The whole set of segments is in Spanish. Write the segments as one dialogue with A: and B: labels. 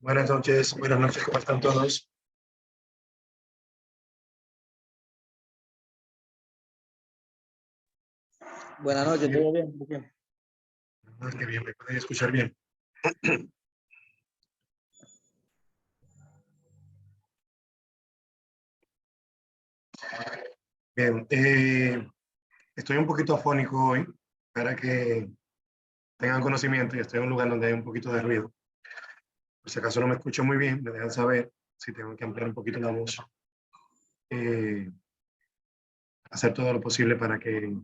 A: Buenas noches, ¿cómo están todos?
B: Buenas noches,
A: Bien,
B: ¿todo bien? ¿Todo bien?
A: qué bien, me pueden escuchar bien. Bien, estoy un poquito afónico hoy para que tengan conocimiento y estoy en un lugar donde hay un poquito de ruido. Por si acaso no me escucho muy bien, me dejan saber si tengo que ampliar un poquito la voz. Eh, Hacer todo lo posible para que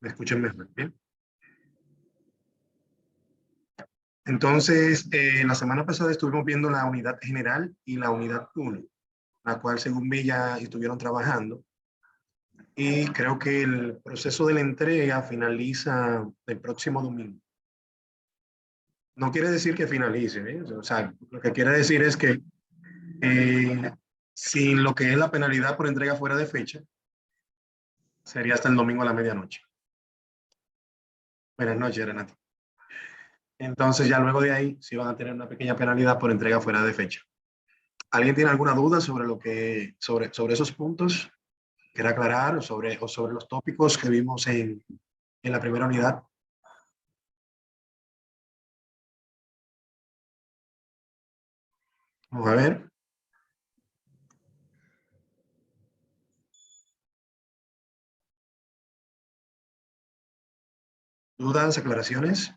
A: me escuchen mejor. Bien. Entonces, la semana pasada estuvimos viendo la unidad general y la unidad 1, la cual según vi ya estuvieron trabajando. Y creo que el proceso de la entrega finaliza el próximo domingo. No quiere decir que finalice, ¿eh? O sea, lo que quiere decir es que sin lo que es la penalidad por entrega fuera de fecha, sería hasta el domingo a la medianoche. Buenas noches, Renato. Entonces ya luego de ahí sí van a tener una pequeña penalidad por entrega fuera de fecha. ¿Alguien tiene alguna duda sobre sobre esos puntos? ¿Quiere aclarar o sobre los tópicos que vimos en la primera unidad? Vamos a ver. ¿Dudas, aclaraciones?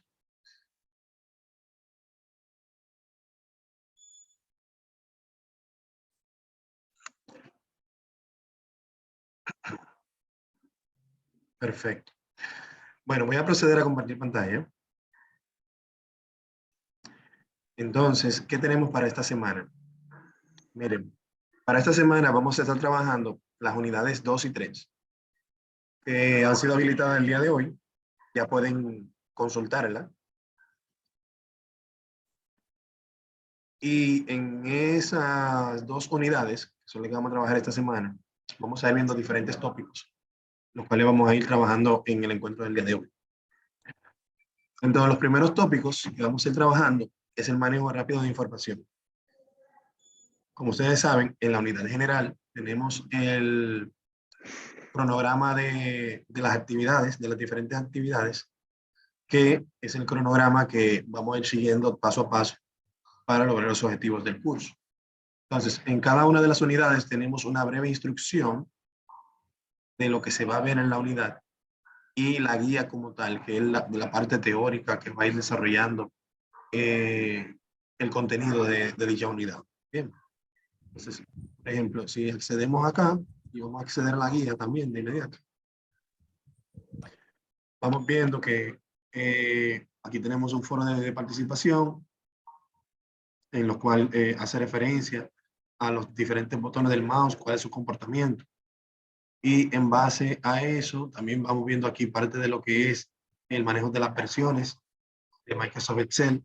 A: Perfecto. Bueno, voy a proceder a compartir pantalla. Entonces, ¿qué tenemos para esta semana? Miren, para esta semana vamos a estar trabajando las unidades 2 y 3, que han sido habilitadas el día de hoy. Ya pueden consultarla. Y en esas dos unidades, que son las que vamos a trabajar esta semana, vamos a ir viendo diferentes tópicos, los cuales vamos a ir trabajando en el encuentro del día de hoy. Entonces, los primeros tópicos que vamos a ir trabajando es el manejo rápido de información. Como ustedes saben, en la unidad general tenemos el cronograma de las actividades, de las diferentes actividades, que es el cronograma que vamos a ir siguiendo paso a paso para lograr los objetivos del curso. Entonces, en cada una de las unidades tenemos una breve instrucción de lo que se va a ver en la unidad y la guía como tal, que es la parte teórica que va a ir desarrollando el contenido de dicha unidad. Bien. Entonces, por ejemplo, si accedemos acá y vamos a acceder a la guía también de inmediato, vamos viendo que aquí tenemos un foro de participación en lo cual hace referencia a los diferentes botones del mouse, cuál es su comportamiento. Y en base a eso, también vamos viendo aquí parte de lo que es el manejo de las versiones de Microsoft Excel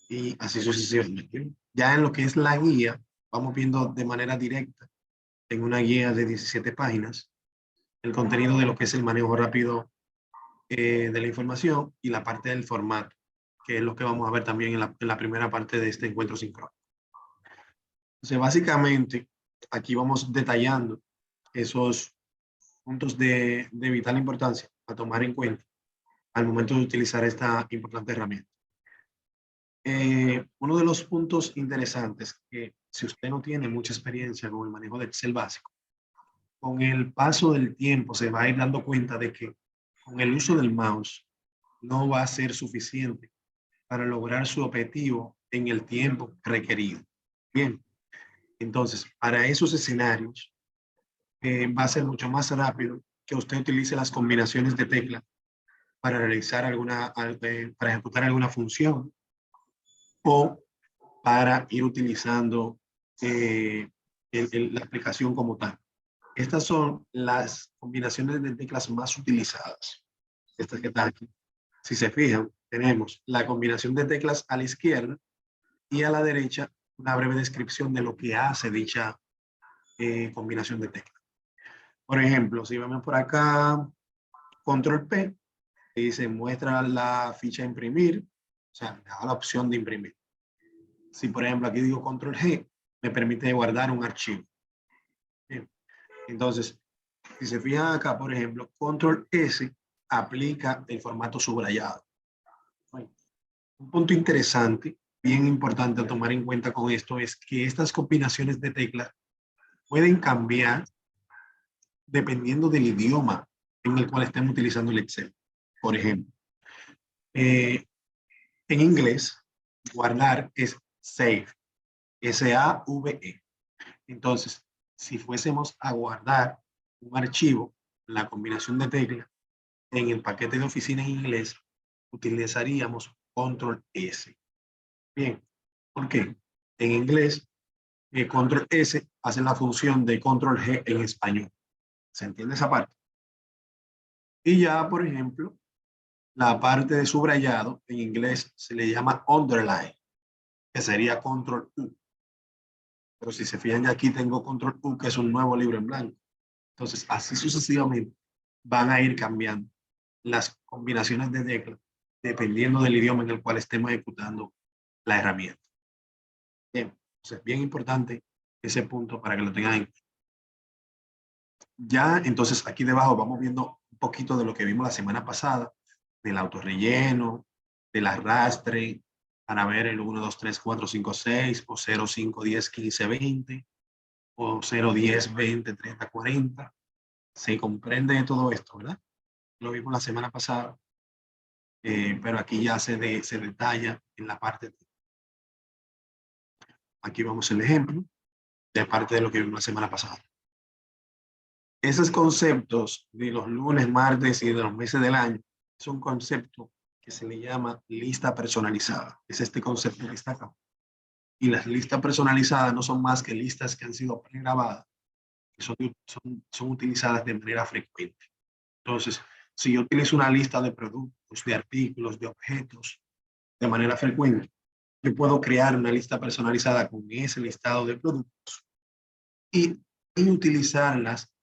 A: y así sucesivamente. Ya en lo que es la guía, vamos viendo de manera directa en una guía de 17 páginas el contenido de lo que es el manejo rápido de la información y la parte del formato, que es lo que vamos a ver también en la primera parte de este encuentro sincrónico. Entonces, básicamente, aquí vamos detallando esos puntos de vital importancia a tomar en cuenta al momento de utilizar esta importante herramienta. Uno de los puntos interesantes que si usted no tiene mucha experiencia con el manejo de Excel básico, con el paso del tiempo se va a ir dando cuenta de que con el uso del mouse no va a ser suficiente para lograr su objetivo en el tiempo requerido. Bien, entonces, para esos escenarios va a ser mucho más rápido que usted utilice las combinaciones de teclas para realizar para ejecutar alguna función o para ir utilizando la aplicación como tal. Estas son las combinaciones de teclas más utilizadas. Estas que están aquí. Si se fijan, tenemos la combinación de teclas a la izquierda y a la derecha una breve descripción de lo que hace dicha combinación de teclas. Por ejemplo, si vemos por acá, control P, dice muestra la ficha a imprimir, o sea, me da la opción de imprimir. Si, por ejemplo, aquí digo control G, me permite guardar un archivo. Bien. Entonces, si se fijan acá, por ejemplo, control S aplica el formato subrayado. Bueno, un punto interesante, bien importante a tomar en cuenta con esto, es que estas combinaciones de teclas pueden cambiar dependiendo del idioma en el cual estemos utilizando el Excel. Por ejemplo, en inglés, guardar es save, S-A-V-E. Entonces, si fuésemos a guardar un archivo, la combinación de teclas, en el paquete de oficina en inglés, utilizaríamos control S. Bien, ¿por qué? En inglés, control S hace la función de control G en español. ¿Se entiende esa parte? Y ya, por ejemplo, la parte de subrayado en inglés se le llama underline, que sería control U. Pero si se fijan, aquí tengo control U, que es un nuevo libro en blanco. Entonces, así sucesivamente van a ir cambiando las combinaciones de teclas dependiendo del idioma en el cual estemos ejecutando la herramienta. Bien, entonces, bien importante ese punto para que lo tengan en cuenta. Ya, entonces, aquí debajo vamos viendo un poquito de lo que vimos la semana pasada, del autorrelleno, del arrastre, para ver el 1, 2, 3, 4, 5, 6, o 0, 5, 10, 15, 20, o 0, 10, 20, 30, 40. Se comprende todo esto, ¿verdad? Lo vimos la semana pasada, pero aquí ya se detalla en la parte. Aquí vamos el ejemplo de parte de lo que vimos la semana pasada. Esos conceptos de los lunes, martes y de los meses del año es un concepto que se le llama lista personalizada. Es este concepto que está acá. Y las listas personalizadas no son más que listas que han sido pregrabadas, que son utilizadas de manera frecuente. Entonces, si yo utilizo una lista de productos, de artículos, de objetos de manera frecuente, yo puedo crear una lista personalizada con ese listado de productos y utilizarlas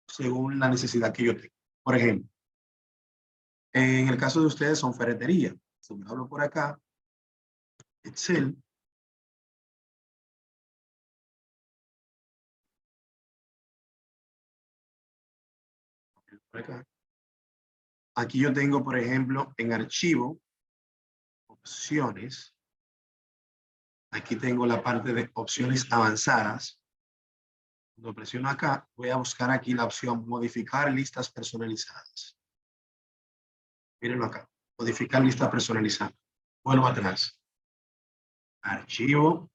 A: según la necesidad que yo tengo. Por ejemplo, en el caso de ustedes son ferretería. Si me hablo por acá, Excel, por acá. Aquí yo tengo, por ejemplo, en archivo, opciones. Aquí tengo la parte de opciones avanzadas. Cuando presiono acá, voy a buscar aquí la opción modificar listas personalizadas. Mírenlo acá, modificar lista personalizada. Vuelvo atrás. Archivo,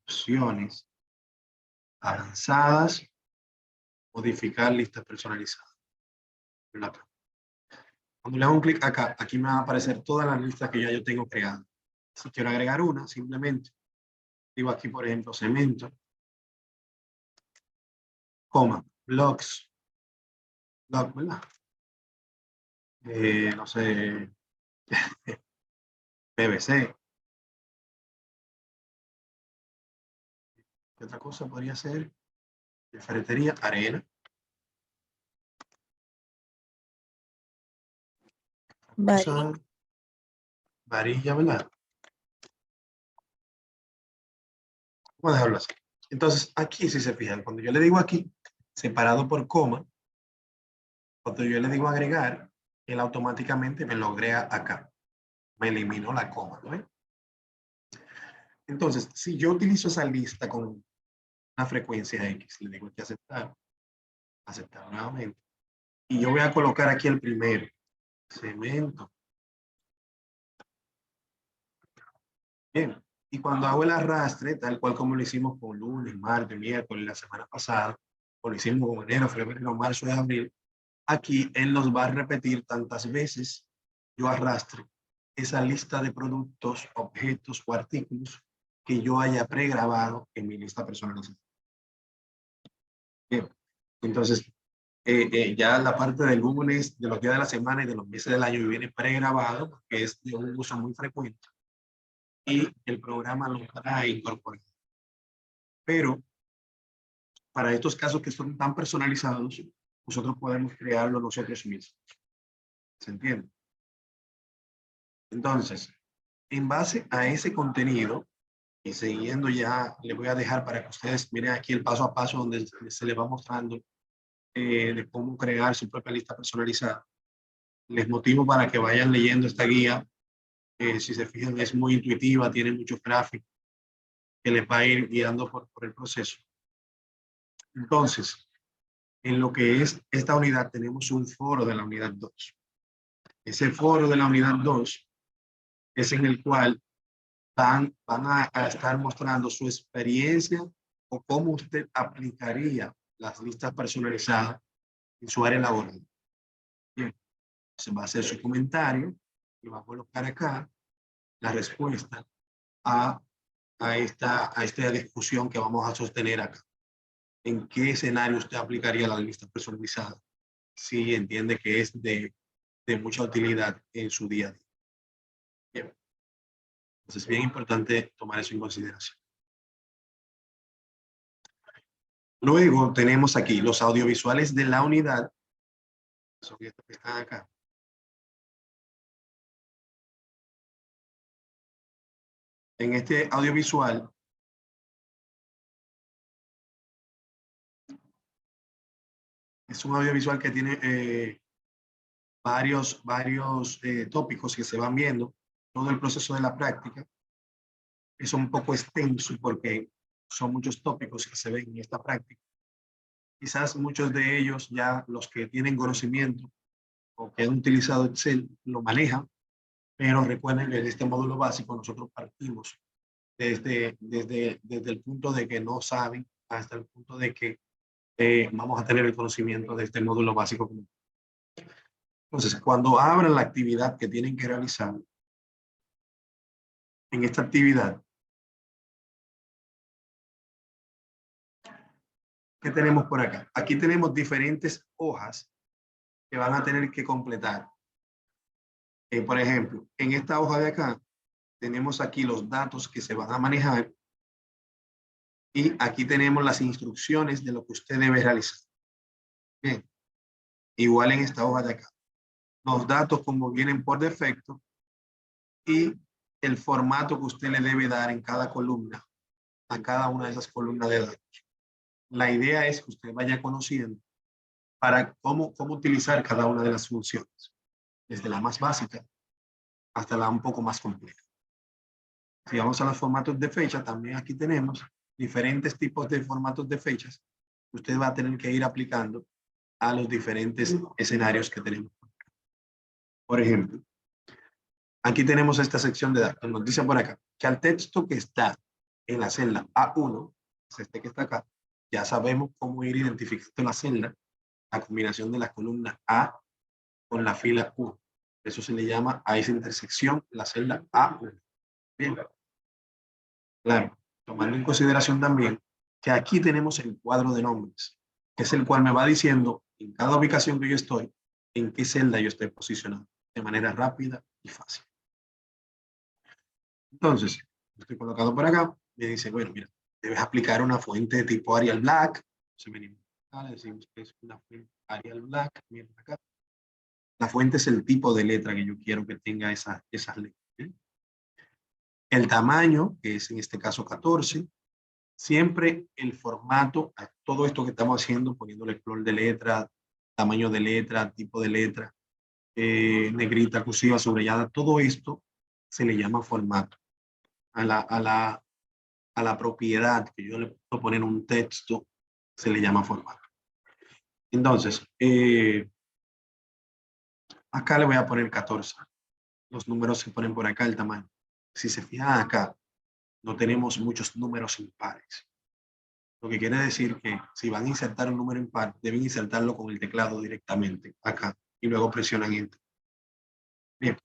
A: opciones avanzadas, modificar lista personalizada. Cuando le hago un clic acá, aquí me van a aparecer todas las listas que ya yo tengo creadas. Si quiero agregar una, simplemente digo aquí, por ejemplo, cemento, coma, blocks, block, ¿verdad? No sé, PVC. ¿Qué otra cosa podría ser? De ferretería, arena.
B: Vale.
A: Varilla, ¿verdad? Vamos a dejarlo así. Entonces, aquí, si se fijan, cuando yo le digo aquí, separado por coma, cuando yo le digo agregar, él automáticamente me lo agrega acá. Me eliminó la coma, ¿no? Entonces, si yo utilizo esa lista con una frecuencia X, le digo que aceptar, aceptar nuevamente. Y yo voy a colocar aquí el primero, cemento. Bien, y cuando hago el arrastre, tal cual como lo hicimos con lunes, martes, miércoles, la semana pasada, o lo hicimos con enero, febrero, marzo y abril, aquí él nos va a repetir tantas veces yo arrastre esa lista de productos, objetos o artículos que yo haya pregrabado en mi lista personalizada. Bien, entonces ya la parte del lunes, de los días de la semana y de los meses del año viene pregrabado, porque es de un uso muy frecuente y el programa lo trae incorporado. Pero para estos casos que son tan personalizados, nosotros podemos crearlo nosotros mismos. ¿Se entiende? Entonces, en base a ese contenido, Y siguiendo ya, le voy a dejar para que ustedes miren aquí el paso a paso donde se les va mostrando de cómo crear su propia lista personalizada. Les motivo para que vayan leyendo esta guía. Si se fijan, es muy intuitiva, tiene muchos gráficos que les va a ir guiando por el proceso. Entonces, en lo que es esta unidad, tenemos un foro de la unidad 2. Ese foro de la unidad 2 es en el cual van a estar mostrando su experiencia o cómo usted aplicaría las listas personalizadas en su área laboral. Bien, se va a hacer su comentario y va a colocar acá la respuesta a esta discusión que vamos a sostener acá. ¿En qué escenario usted aplicaría la lista personalizada? Si entiende que es de mucha utilidad en su día a día. Bien. Entonces es bien importante tomar eso en consideración. Luego tenemos aquí los audiovisuales de la unidad. Son estos que están acá. En este audiovisual es un audiovisual que tiene varios tópicos que se van viendo. Todo el proceso de la práctica es un poco extenso porque son muchos tópicos que se ven en esta práctica. Quizás muchos de ellos ya los que tienen conocimiento o que han utilizado Excel lo manejan, pero recuerden que en este módulo básico nosotros partimos desde el punto de que no saben hasta el punto de que vamos a tener el conocimiento de este módulo básico. Entonces, cuando abran la actividad que tienen que realizar, en esta actividad, ¿qué tenemos por acá? Aquí tenemos diferentes hojas que van a tener que completar. Por ejemplo, en esta hoja de acá, tenemos aquí los datos que se van a manejar y aquí tenemos las instrucciones de lo que usted debe realizar. Bien, igual en esta hoja de acá. Los datos como vienen por defecto y el formato que usted le debe dar en cada columna, a cada una de esas columnas de datos. La idea es que usted vaya conociendo para cómo utilizar cada una de las funciones, desde la más básica hasta la un poco más compleja. Si vamos a los formatos de fecha, también aquí tenemos diferentes tipos de formatos de fechas que usted va a tener que ir aplicando a los diferentes escenarios que tenemos. Por ejemplo, aquí tenemos esta sección de datos. Nos dice por acá que al texto que está en la celda A1, es este que está acá, ya sabemos cómo ir identificando la celda, la combinación de las columnas A con la fila 1. Eso se le llama a esa intersección la celda A1. Bien. Claro, tomando en consideración también que aquí tenemos el cuadro de nombres, que es el cual me va diciendo en cada ubicación que yo estoy, en qué celda yo estoy posicionado, de manera rápida y fácil. Entonces, estoy colocado por acá, me dice, bueno, mira, debes aplicar una fuente de tipo Arial Black. Le decimos que es una fuente Arial Black. Miren acá. La fuente es el tipo de letra que yo quiero que tenga esas letras. ¿Sí? El tamaño, que es en este caso 14. Siempre el formato, a todo esto que estamos haciendo, poniéndole color de letra, tamaño de letra, tipo de letra, negrita, cursiva, subrayada, todo esto se le llama formato. A la propiedad que yo le puedo poner un texto, se le llama formato. Entonces, acá le voy a poner 14. Los números se ponen por acá, el tamaño. Si se fijan acá, no tenemos muchos números impares. Lo que quiere decir que si van a insertar un número impar, deben insertarlo con el teclado directamente acá y luego presionan Enter. Bien,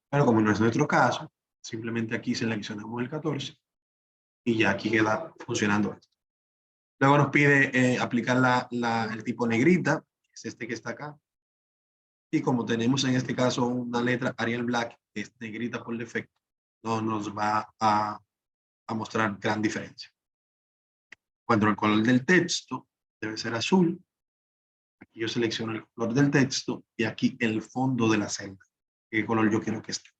A: pero como no es nuestro caso, simplemente aquí seleccionamos el 14 y ya aquí queda funcionando esto. Luego nos pide aplicar el tipo negrita, que es este que está acá. Y como tenemos en este caso una letra Arial Black, que es negrita por defecto, no nos va a mostrar gran diferencia. Cuando el color del texto debe ser azul, aquí yo selecciono el color del texto y aquí el fondo de la celda, qué color yo quiero que esté.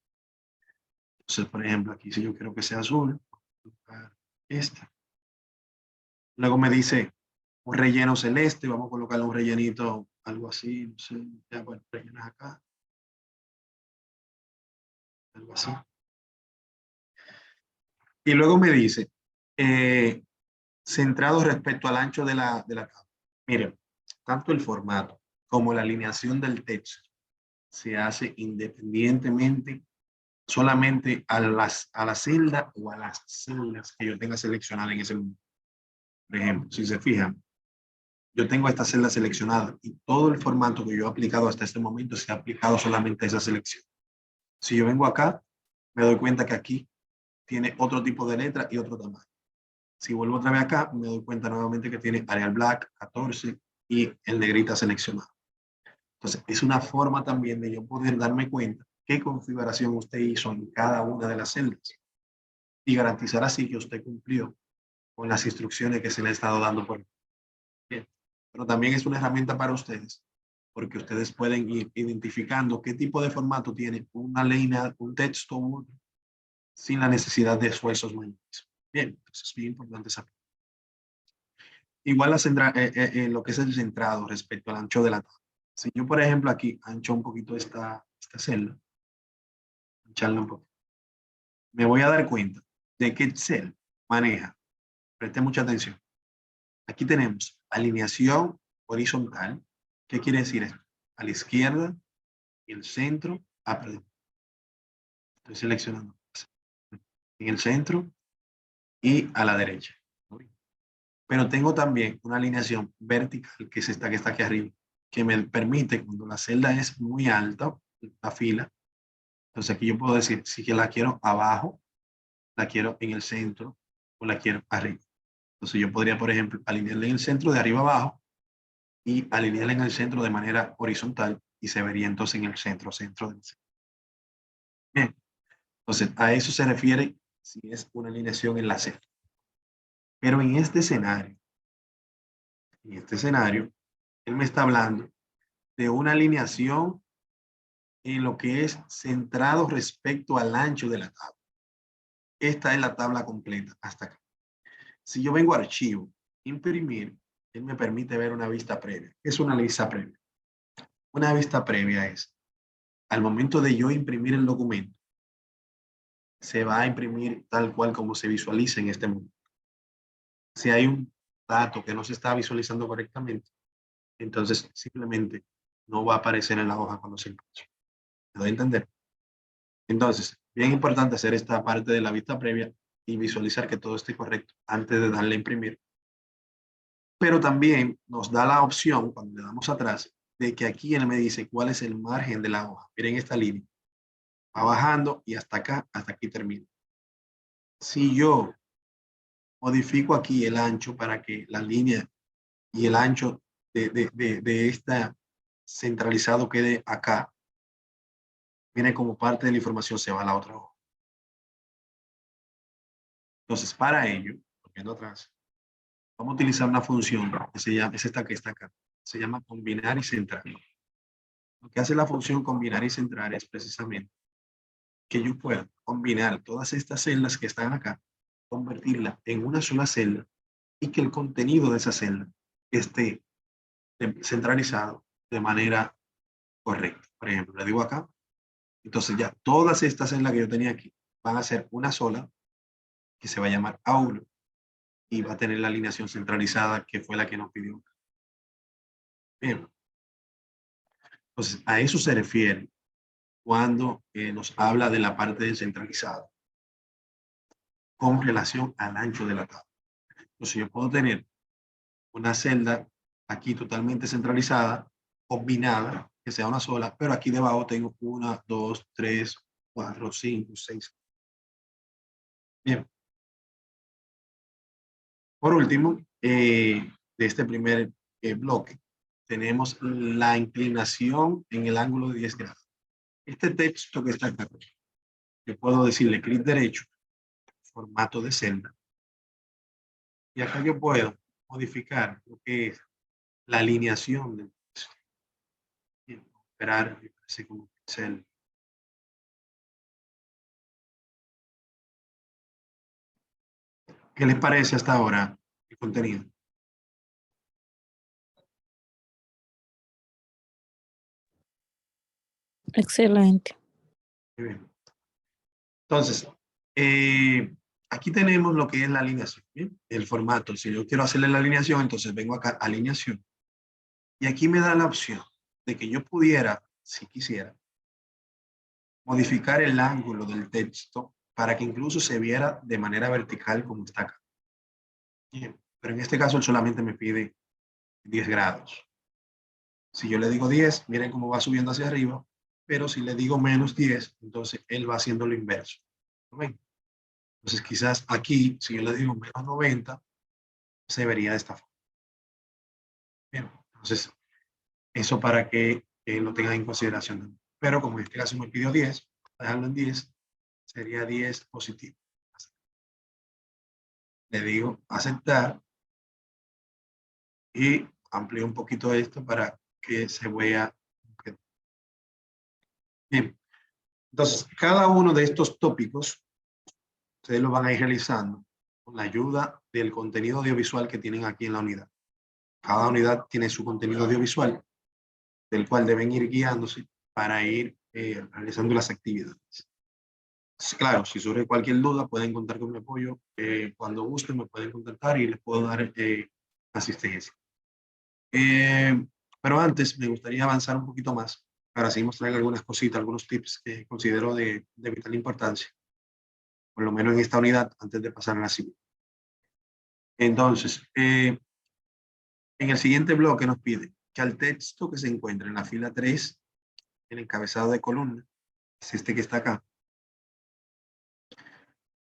A: Entonces, por ejemplo, aquí si yo quiero que sea azul, Esta. Luego me dice un relleno celeste. Vamos a colocarle un rellenito, algo así. No sé, ya, bueno, rellenas acá. Algo así. Y luego me dice, centrado respecto al ancho de la tabla. Miren, tanto el formato como la alineación del texto se hace independientemente solamente a la celda o a las celdas que yo tenga seleccionadas en ese momento. Por ejemplo, si se fijan, yo tengo esta celda seleccionada y todo el formato que yo he aplicado hasta este momento se ha aplicado solamente a esa selección. Si yo vengo acá, me doy cuenta que aquí tiene otro tipo de letra y otro tamaño. Si vuelvo otra vez acá, me doy cuenta nuevamente que tiene Arial Black 14 y el negrita seleccionado. Entonces, es una forma también de yo poder darme cuenta qué configuración usted hizo en cada una de las celdas y garantizar así que usted cumplió con las instrucciones que se le ha estado dando por bien. Pero también es una herramienta para ustedes, porque ustedes pueden ir identificando qué tipo de formato tiene una línea, un texto u otro, sin la necesidad de esfuerzos mayores. Bien, entonces es bien importante saber. Igual lo que es el centrado respecto al ancho de la tabla. Si yo, por ejemplo, aquí ancho un poquito esta celda, ancharla un poco, me voy a dar cuenta de que Excel maneja, preste mucha atención. Aquí tenemos alineación horizontal. ¿Qué quiere decir esto? A la izquierda y el centro. Perdón. Estoy seleccionando. En el centro y a la derecha. Pero tengo también una alineación vertical, que es esta que está aquí arriba, que me permite, cuando la celda es muy alta, la fila, entonces aquí yo puedo decir si que la quiero abajo, la quiero en el centro o la quiero arriba. Entonces yo podría, por ejemplo, alinearla en el centro de arriba abajo y alinearla en el centro de manera horizontal y se vería entonces en el centro del centro. Bien, entonces a eso se refiere si es una alineación en la celda. Pero en este escenario, él me está hablando de una alineación en lo que es centrado respecto al ancho de la tabla. Esta es la tabla completa hasta acá. Si yo vengo a archivo, imprimir, él me permite ver una vista previa. ¿Qué es una vista previa? Una vista previa es, al momento de yo imprimir el documento, se va a imprimir tal cual como se visualiza en este momento. Si hay un dato que no se está visualizando correctamente, entonces simplemente no va a aparecer en la hoja cuando se imprime. ¿Me doy a entender? Entonces, bien importante hacer esta parte de la vista previa y visualizar que todo esté correcto antes de darle a imprimir. Pero también nos da la opción, cuando le damos atrás, de que aquí él me dice cuál es el margen de la hoja. Miren esta línea. Va bajando y hasta acá, hasta aquí termina. Si yo modifico aquí el ancho para que la línea y el ancho de esta centralizado quede acá, viene como parte de la información, se va a la otra hoja. Entonces, para ello, volviendo atrás, vamos a utilizar una función que se llama, es esta que está acá, se llama combinar y centrar. Lo que hace la función combinar y centrar es precisamente que yo pueda combinar todas estas celdas que están acá, convertirla en una sola celda y que el contenido de esa celda esté centralizado de manera correcta. Por ejemplo, le digo acá, entonces ya todas estas celdas que yo tenía aquí van a ser una sola que se va a llamar A1 y va a tener la alineación centralizada que fue la que nos pidió. Bien, entonces a eso se refiere cuando nos habla de la parte descentralizada con relación al ancho de la tabla. Entonces yo puedo tener una celda aquí totalmente centralizada, combinada, que sea una sola, pero aquí debajo tengo 1, 2, 3, 4, 5, 6. Bien. Por último, de este primer bloque, tenemos la inclinación en el ángulo de 10 grados. Este texto que está acá, yo puedo decirle clic derecho, formato de celda, y acá yo puedo modificar lo que es la alineación del texto. Esperar, así como celda. ¿Qué les parece hasta ahora el contenido?
B: Excelente.
A: Muy bien. Entonces, aquí tenemos lo que es la alineación, ¿bien? El formato. Si yo quiero hacerle la alineación, entonces vengo acá, alineación. Y aquí me da la opción de que yo pudiera, si quisiera, modificar el ángulo del texto para que incluso se viera de manera vertical como está acá. Bien. Pero en este caso él solamente me pide 10 grados. Si yo le digo 10, miren cómo va subiendo hacia arriba, pero si le digo menos 10, entonces él va haciendo lo inverso. ¿No ven? Entonces quizás aquí, si yo le digo menos 90, se vería de esta forma. Bien. Entonces, eso para que lo tengan en consideración. Pero como en este caso me pidió 10, dejarlo en 10, sería 10 positivo. Le digo aceptar y amplío un poquito esto para que se vea. Bien, entonces cada uno de estos tópicos ustedes lo van a ir realizando con la ayuda del contenido audiovisual que tienen aquí en la unidad. Cada unidad tiene su contenido audiovisual, del cual deben ir guiándose para ir realizando las actividades. Claro, si surge cualquier duda, pueden contar con mi apoyo. Cuando gusten, me pueden contactar y les puedo dar asistencia. Pero antes, me gustaría avanzar un poquito más para así mostrar algunas cositas, algunos tips que considero de vital importancia, por lo menos en esta unidad, antes de pasar a la siguiente. Entonces, en el siguiente bloque nos pide que al texto que se encuentra en la fila 3, el encabezado de columna, es este que está acá,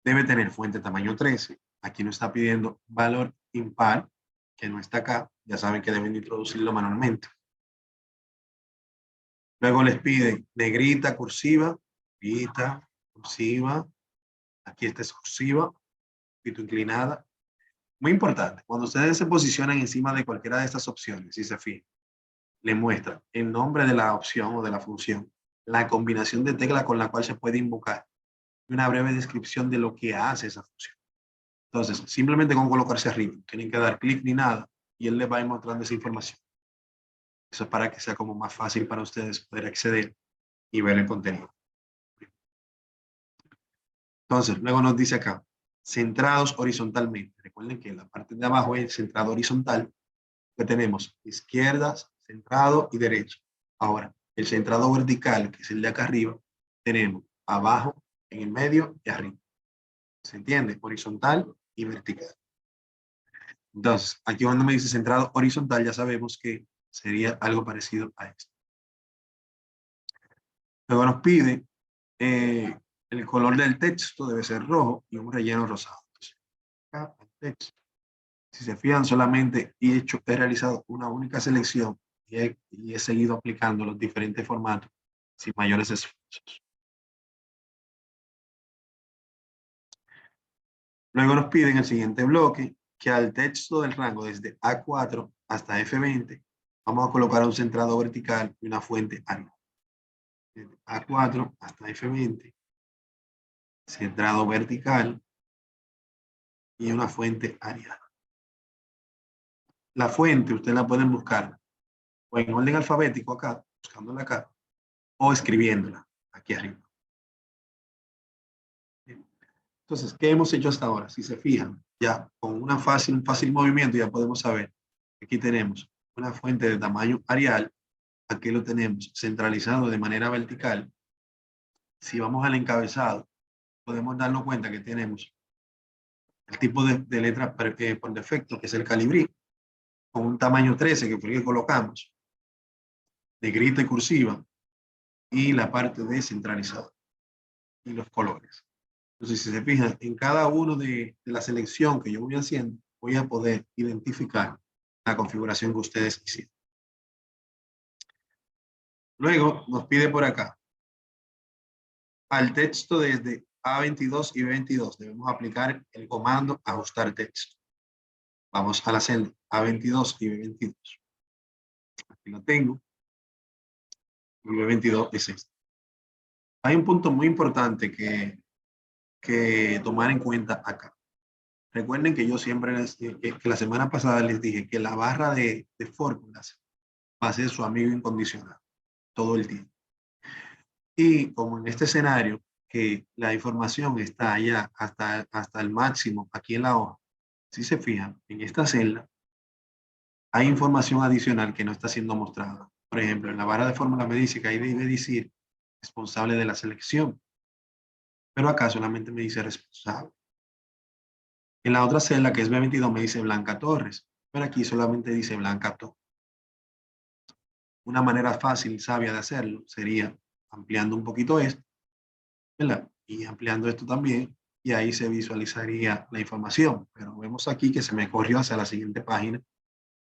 A: debe tener fuente tamaño 13. Aquí nos está pidiendo valor impar, que no está acá. Ya saben que deben introducirlo manualmente. Luego les pide negrita, cursiva, negrita, cursiva. Aquí esta es cursiva, un poquito inclinada. Muy importante, cuando ustedes se posicionan encima de cualquiera de estas opciones, si se fijan, le muestra el nombre de la opción o de la función, la combinación de tecla con la cual se puede invocar y una breve descripción de lo que hace esa función. Entonces, simplemente con colocarse arriba, no tienen que dar clic ni nada y él les va a ir mostrando esa información. Eso es para que sea como más fácil para ustedes poder acceder y ver el contenido. Entonces, luego nos dice acá, centrados horizontalmente. Recuerden que la parte de abajo es centrado horizontal, que tenemos izquierdas, centrado y derecho. Ahora, el centrado vertical, que es el de acá arriba, tenemos abajo, en el medio y arriba. ¿Se entiende? Horizontal y vertical. Entonces, aquí cuando me dice centrado horizontal, ya sabemos que sería algo parecido a esto. Luego nos pide el color del texto debe ser rojo y un relleno rosado. Entonces, acá el texto. Si se fijan solamente he realizado una única selección y he seguido aplicando los diferentes formatos sin mayores esfuerzos. Luego nos piden en el siguiente bloque que al texto del rango desde A4 hasta F20 vamos a colocar un centrado vertical y una fuente Arial. Desde A4 hasta F20, centrado vertical y una fuente Arial. La fuente ustedes la pueden buscar o en orden alfabético acá, buscándola acá, o escribiéndola aquí arriba. Entonces, ¿qué hemos hecho hasta ahora? Si se fijan, ya con un fácil movimiento ya podemos saber. Aquí tenemos una fuente de tamaño Arial. Aquí lo tenemos centralizado de manera vertical. Si vamos al encabezado, podemos darnos cuenta que tenemos el tipo de letra por defecto, que es el calibrí, con un tamaño 13, que fue el que colocamos, negrita y cursiva, y la parte de centralizado y los colores. Entonces, si se fijan, en cada uno de la selección que yo voy haciendo, voy a poder identificar la configuración que ustedes hicieron. Luego nos pide por acá, al texto desde A22 y B22 debemos aplicar el comando ajustar texto. Vamos a la celda A22 y B22. Aquí lo tengo. Y B22 es este. Hay un punto muy importante que tomar en cuenta acá. Recuerden que yo siempre que la semana pasada les dije que la barra de fórmulas va a ser su amigo incondicional todo el tiempo. Y como en este escenario, que la información está allá hasta el máximo aquí en la hoja, si se fijan, en esta celda hay información adicional que no está siendo mostrada. Por ejemplo, en la barra de fórmula me dice que ahí debe decir responsable de la selección, pero acá solamente me dice responsable. En la otra celda, que es B22, me dice Blanca Torres, pero aquí solamente dice Blanca Torres. Una manera fácil y sabia de hacerlo sería ampliando un poquito esto, ¿verdad? Y ampliando esto también, y ahí se visualizaría la información. Pero vemos aquí que se me corrió hacia la siguiente página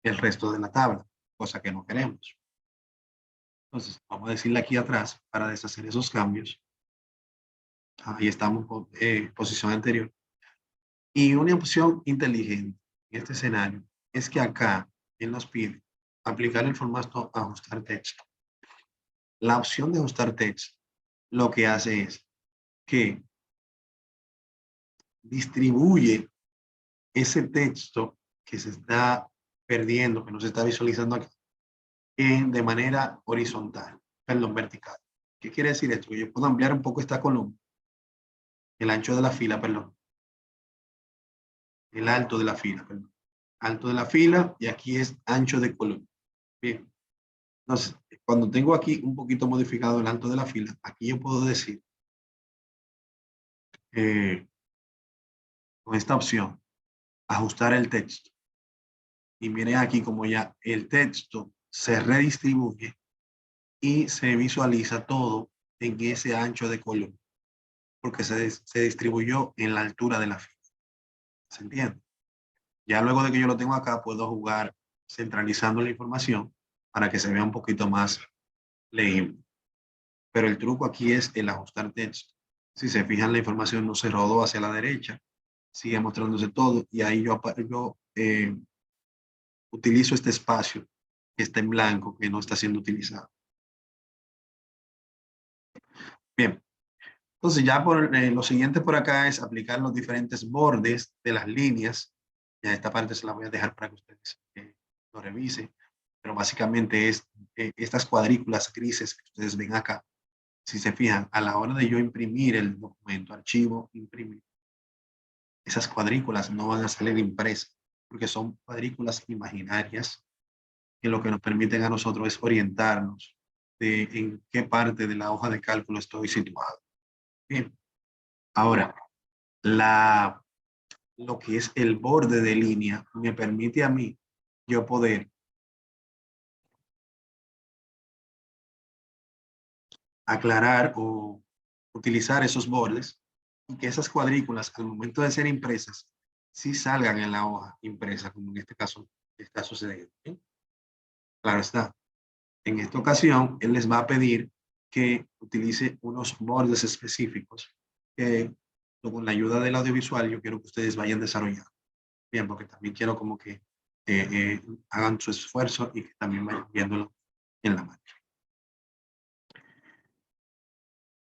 A: el resto de la tabla, cosa que no queremos. Entonces, vamos a decirle aquí atrás para deshacer esos cambios. Ahí estamos, posición anterior. Y una opción inteligente en este escenario es que acá él nos pide aplicar el formato ajustar texto. La opción de ajustar texto lo que hace es que distribuye ese texto que se está perdiendo, que no se está visualizando aquí, de manera horizontal, perdón, vertical. ¿Qué quiere decir esto? Que yo puedo ampliar un poco esta columna, el ancho de la fila, perdón, el alto de la fila, perdón, alto de la fila, y aquí es ancho de columna. Bien, entonces, cuando tengo aquí un poquito modificado el alto de la fila, aquí yo puedo decir, con esta opción, ajustar el texto. Y miren aquí como ya el texto se redistribuye y se visualiza todo en ese ancho de columna, porque se distribuyó en la altura de la fila. ¿Se entiende? Ya luego de que yo lo tengo acá, puedo jugar centralizando la información para que se vea un poquito más legible. Pero el truco aquí es el ajustar texto. Si se fijan, la información no se rodó hacia la derecha, sigue mostrándose todo, y ahí yo utilizo este espacio que está en blanco, que no está siendo utilizado. Bien, entonces ya lo siguiente por acá es aplicar los diferentes bordes de las líneas. Ya esta parte se la voy a dejar para que ustedes lo revisen, pero básicamente es estas cuadrículas grises que ustedes ven acá. Si se fijan, a la hora de yo imprimir el documento, archivo, imprimir, esas cuadrículas no van a salir impresas, porque son cuadrículas imaginarias que lo que nos permiten a nosotros es orientarnos de en qué parte de la hoja de cálculo estoy situado. Bien, ahora, lo que es el borde de línea me permite a mí yo poder aclarar o utilizar esos bordes y que esas cuadrículas al momento de ser impresas sí salgan en la hoja impresa, como en este caso está sucediendo. ¿Sí? Claro está. En esta ocasión, él les va a pedir que utilice unos bordes específicos que con la ayuda del audiovisual yo quiero que ustedes vayan desarrollando. Bien, porque también quiero como que hagan su esfuerzo y que también vayan viéndolo en la máquina.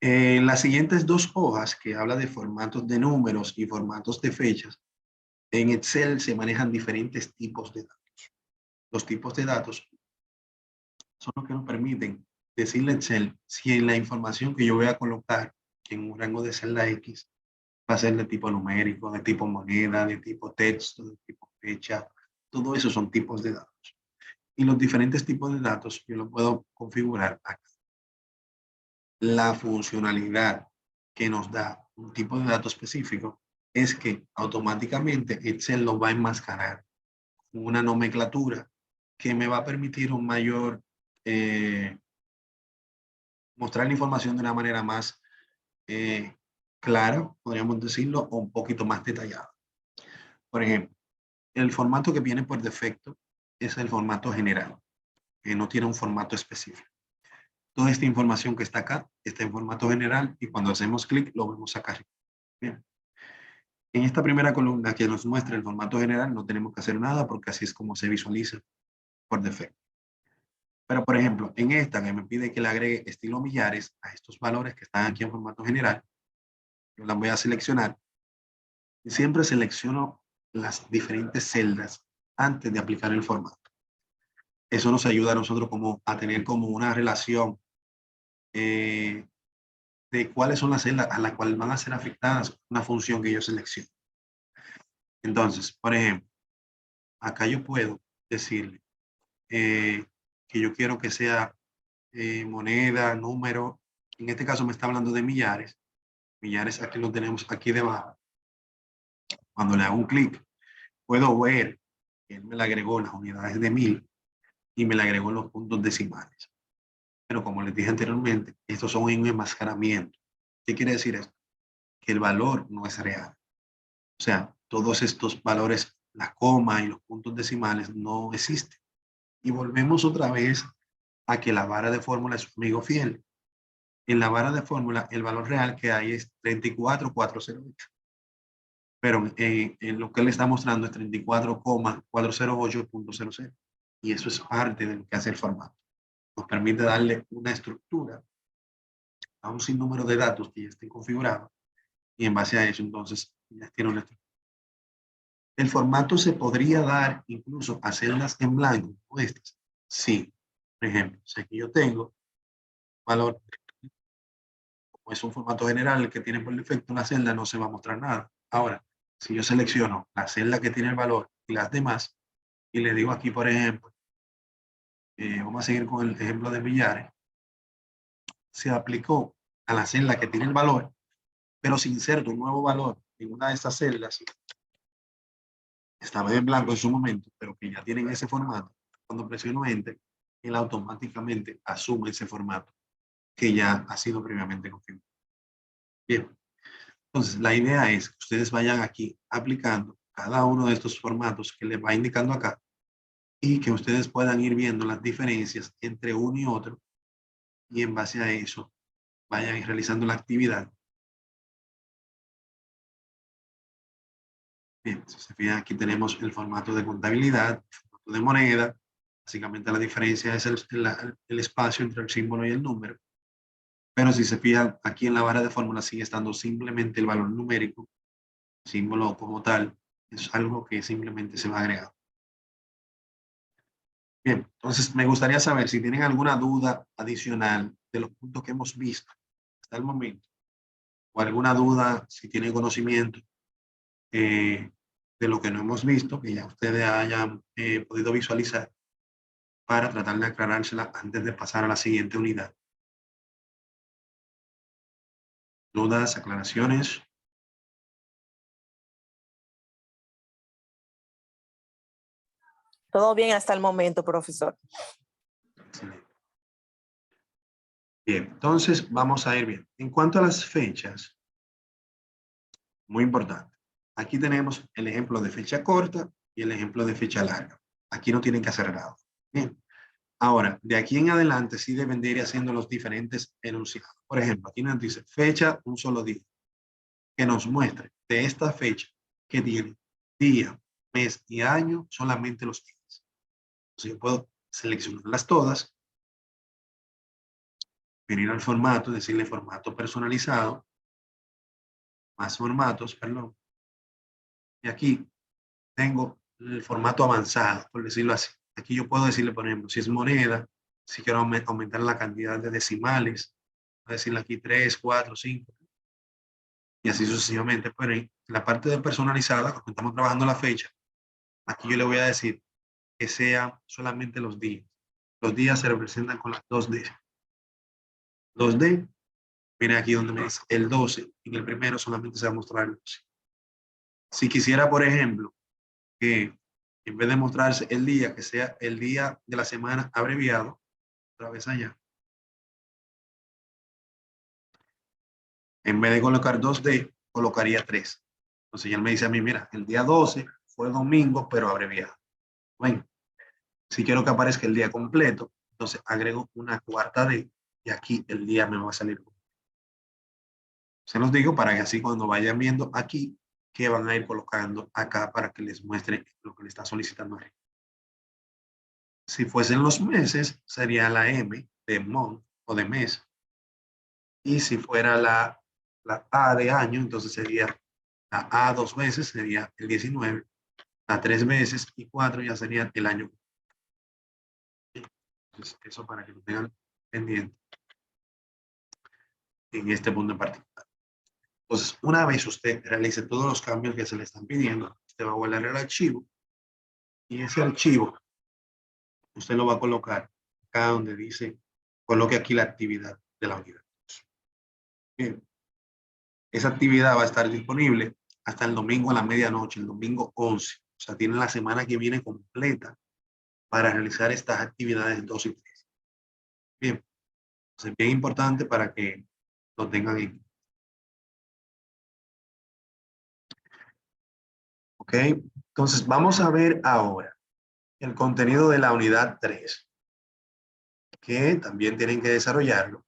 A: En las siguientes dos hojas que habla de formatos de números y formatos de fechas, en Excel se manejan diferentes tipos de datos. Los tipos de datos son los que nos permiten decirle a Excel si en la información que yo voy a colocar en un rango de celda X va a ser de tipo numérico, de tipo moneda, de tipo texto, de tipo fecha. Todo eso son tipos de datos. Y los diferentes tipos de datos yo los puedo configurar acá. La funcionalidad que nos da un tipo de dato específico es que automáticamente Excel lo va a enmascarar con una nomenclatura que me va a permitir un mayor mostrar la información de una manera más clara, podríamos decirlo, o un poquito más detallada. Por ejemplo, el formato que viene por defecto es el formato general, que no tiene un formato específico. Toda esta información que está acá está en formato general y cuando hacemos clic lo vemos acá. Bien. En esta primera columna que nos muestra el formato general no tenemos que hacer nada porque así es como se visualiza por defecto. Pero por ejemplo, en esta que me pide que le agregue estilo millares a estos valores que están aquí en formato general, yo las voy a seleccionar y siempre selecciono las diferentes celdas antes de aplicar el formato. Eso nos ayuda a nosotros como a tener como una relación de cuáles son las celdas a las cuales van a ser afectadas una función que yo selecciono. Entonces, por ejemplo, acá yo puedo decirle que yo quiero que sea moneda, número. En este caso me está hablando de millares. Millares aquí lo tenemos aquí debajo. Cuando le hago un clic, puedo ver que él me le agregó las unidades de 1000 y me le agregó los puntos decimales. Pero como les dije anteriormente, estos son un enmascaramiento. ¿Qué quiere decir esto? Que el valor no es real. O sea, todos estos valores, la coma y los puntos decimales no existen. Y volvemos otra vez a que la vara de fórmula es un amigo fiel. En la vara de fórmula, el valor real que hay es 34,408. Pero en lo que le está mostrando es 34,408.00. Y eso es parte de lo que hace el formato. Nos permite darle una estructura a un sinnúmero de datos que ya estén configurados. Y en base a eso, entonces, ya tiene una estructura. El formato se podría dar incluso a celdas en blanco, como estas. Sí. Por ejemplo, si aquí yo tengo valor, como es un formato general que tiene por defecto una celda, no se va a mostrar nada. Ahora, si yo selecciono la celda que tiene el valor y las demás, y le digo aquí, por ejemplo, vamos a seguir con el ejemplo de millares, se aplicó a la celda que tiene el valor, pero si inserto un nuevo valor en una de estas celdas, estaba en blanco en su momento, pero que ya tienen ese formato, cuando presiono Enter, él automáticamente asume ese formato que ya ha sido previamente configurado. Bien, entonces la idea es que ustedes vayan aquí aplicando cada uno de estos formatos que les va indicando acá y que ustedes puedan ir viendo las diferencias entre uno y otro y en base a eso vayan realizando la actividad. Bien, si se fijan, aquí tenemos el formato de contabilidad, el formato de moneda. Básicamente la diferencia es el espacio entre el símbolo y el número. Pero si se fijan, aquí en la barra de fórmula sigue estando simplemente el valor numérico, símbolo como tal, es algo que simplemente se va a agregar. Bien, entonces me gustaría saber si tienen alguna duda adicional de los puntos que hemos visto hasta el momento, o alguna duda, si tienen conocimiento de lo que no hemos visto, que ya ustedes hayan podido visualizar, para tratar de aclarársela antes de pasar a la siguiente unidad. ¿Dudas, aclaraciones?
B: Todo bien hasta el momento, profesor.
A: Excelente. Bien, entonces vamos a ir bien. En cuanto a las fechas, muy importante. Aquí tenemos el ejemplo de fecha corta y el ejemplo de fecha larga. Aquí no tienen que hacer nada. Bien. Ahora, de aquí en adelante sí deben de ir haciendo los diferentes enunciados. Por ejemplo, aquí nos dice fecha, un solo día. Que nos muestre de esta fecha que tiene día, mes y año solamente los días. Entonces yo puedo seleccionarlas todas, venir al formato, decirle formato personalizado, más formatos, perdón. Y aquí tengo el formato avanzado, por decirlo así. Aquí yo puedo decirle, por ejemplo, si es moneda, si quiero aumentar la cantidad de decimales, voy a decirle aquí 3, 4, 5, y así sucesivamente. Pero en la parte de personalizada, cuando estamos trabajando la fecha, aquí yo le voy a decir que sean solamente los días. Los días se representan con las 2D. 2D, miren aquí donde me dice el 12, en el primero solamente se va a mostrar el 12. Si quisiera, por ejemplo, que en vez de mostrarse el día, que sea el día de la semana abreviado, otra vez allá. En vez de colocar 2D, colocaría 3. Entonces ya él me dice a mí, mira, el día 12 fue domingo, pero abreviado. Bueno, si quiero que aparezca el día completo, entonces agrego una cuarta D y aquí el día me va a salir. Se los digo para que así cuando vayan viendo aquí, que van a ir colocando acá para que les muestre lo que le está solicitando. Si fuesen los meses, sería la M de month o de mes. Y si fuera la A de año, entonces sería la A 2 veces, sería el 19. a 3 veces y 4 ya sería el año. Entonces, eso para que lo tengan pendiente en este punto en particular. Entonces, una vez usted realice todos los cambios que se le están pidiendo, usted va a guardar el archivo y ese archivo usted lo va a colocar acá donde dice, coloque aquí la actividad de la unidad. Bien. Esa actividad va a estar disponible hasta el domingo a la medianoche, el domingo 11. O sea, tienen la semana que viene completa para realizar estas actividades 2 y 3. Bien, es bien importante para que lo tengan ahí. Ok, entonces vamos a ver ahora el contenido de la unidad 3, que también tienen que desarrollarlo.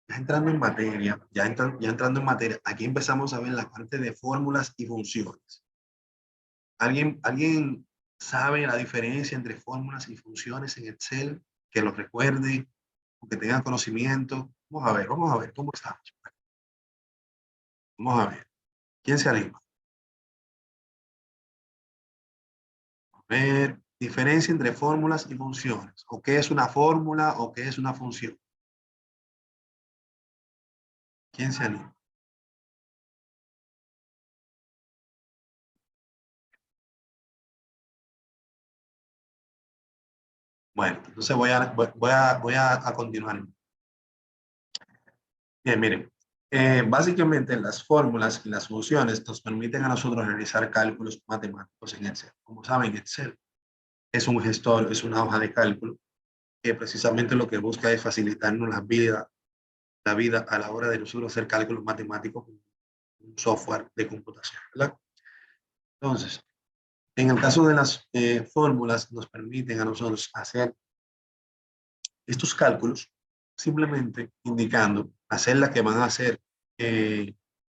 A: Ya entrando en materia, ya entrando en materia, aquí empezamos a ver la parte de fórmulas y funciones. ¿Alguien sabe la diferencia entre fórmulas y funciones en Excel? Que lo recuerde, o que tenga conocimiento. Vamos a ver cómo estamos. Vamos a ver. ¿Quién se anima? A ver, diferencia entre fórmulas y funciones. ¿O qué es una fórmula o qué es una función? ¿Quién se anima? Bueno, entonces voy a continuar. Bien, miren. Básicamente las fórmulas y las funciones nos permiten a nosotros realizar cálculos matemáticos en Excel. Como saben, Excel es un gestor, es una hoja de cálculo que precisamente lo que busca es facilitarnos la vida a la hora de nosotros hacer cálculos matemáticos con un software de computación, ¿verdad? Entonces, en el caso de las fórmulas, nos permiten a nosotros hacer estos cálculos simplemente indicando las celdas que van a ser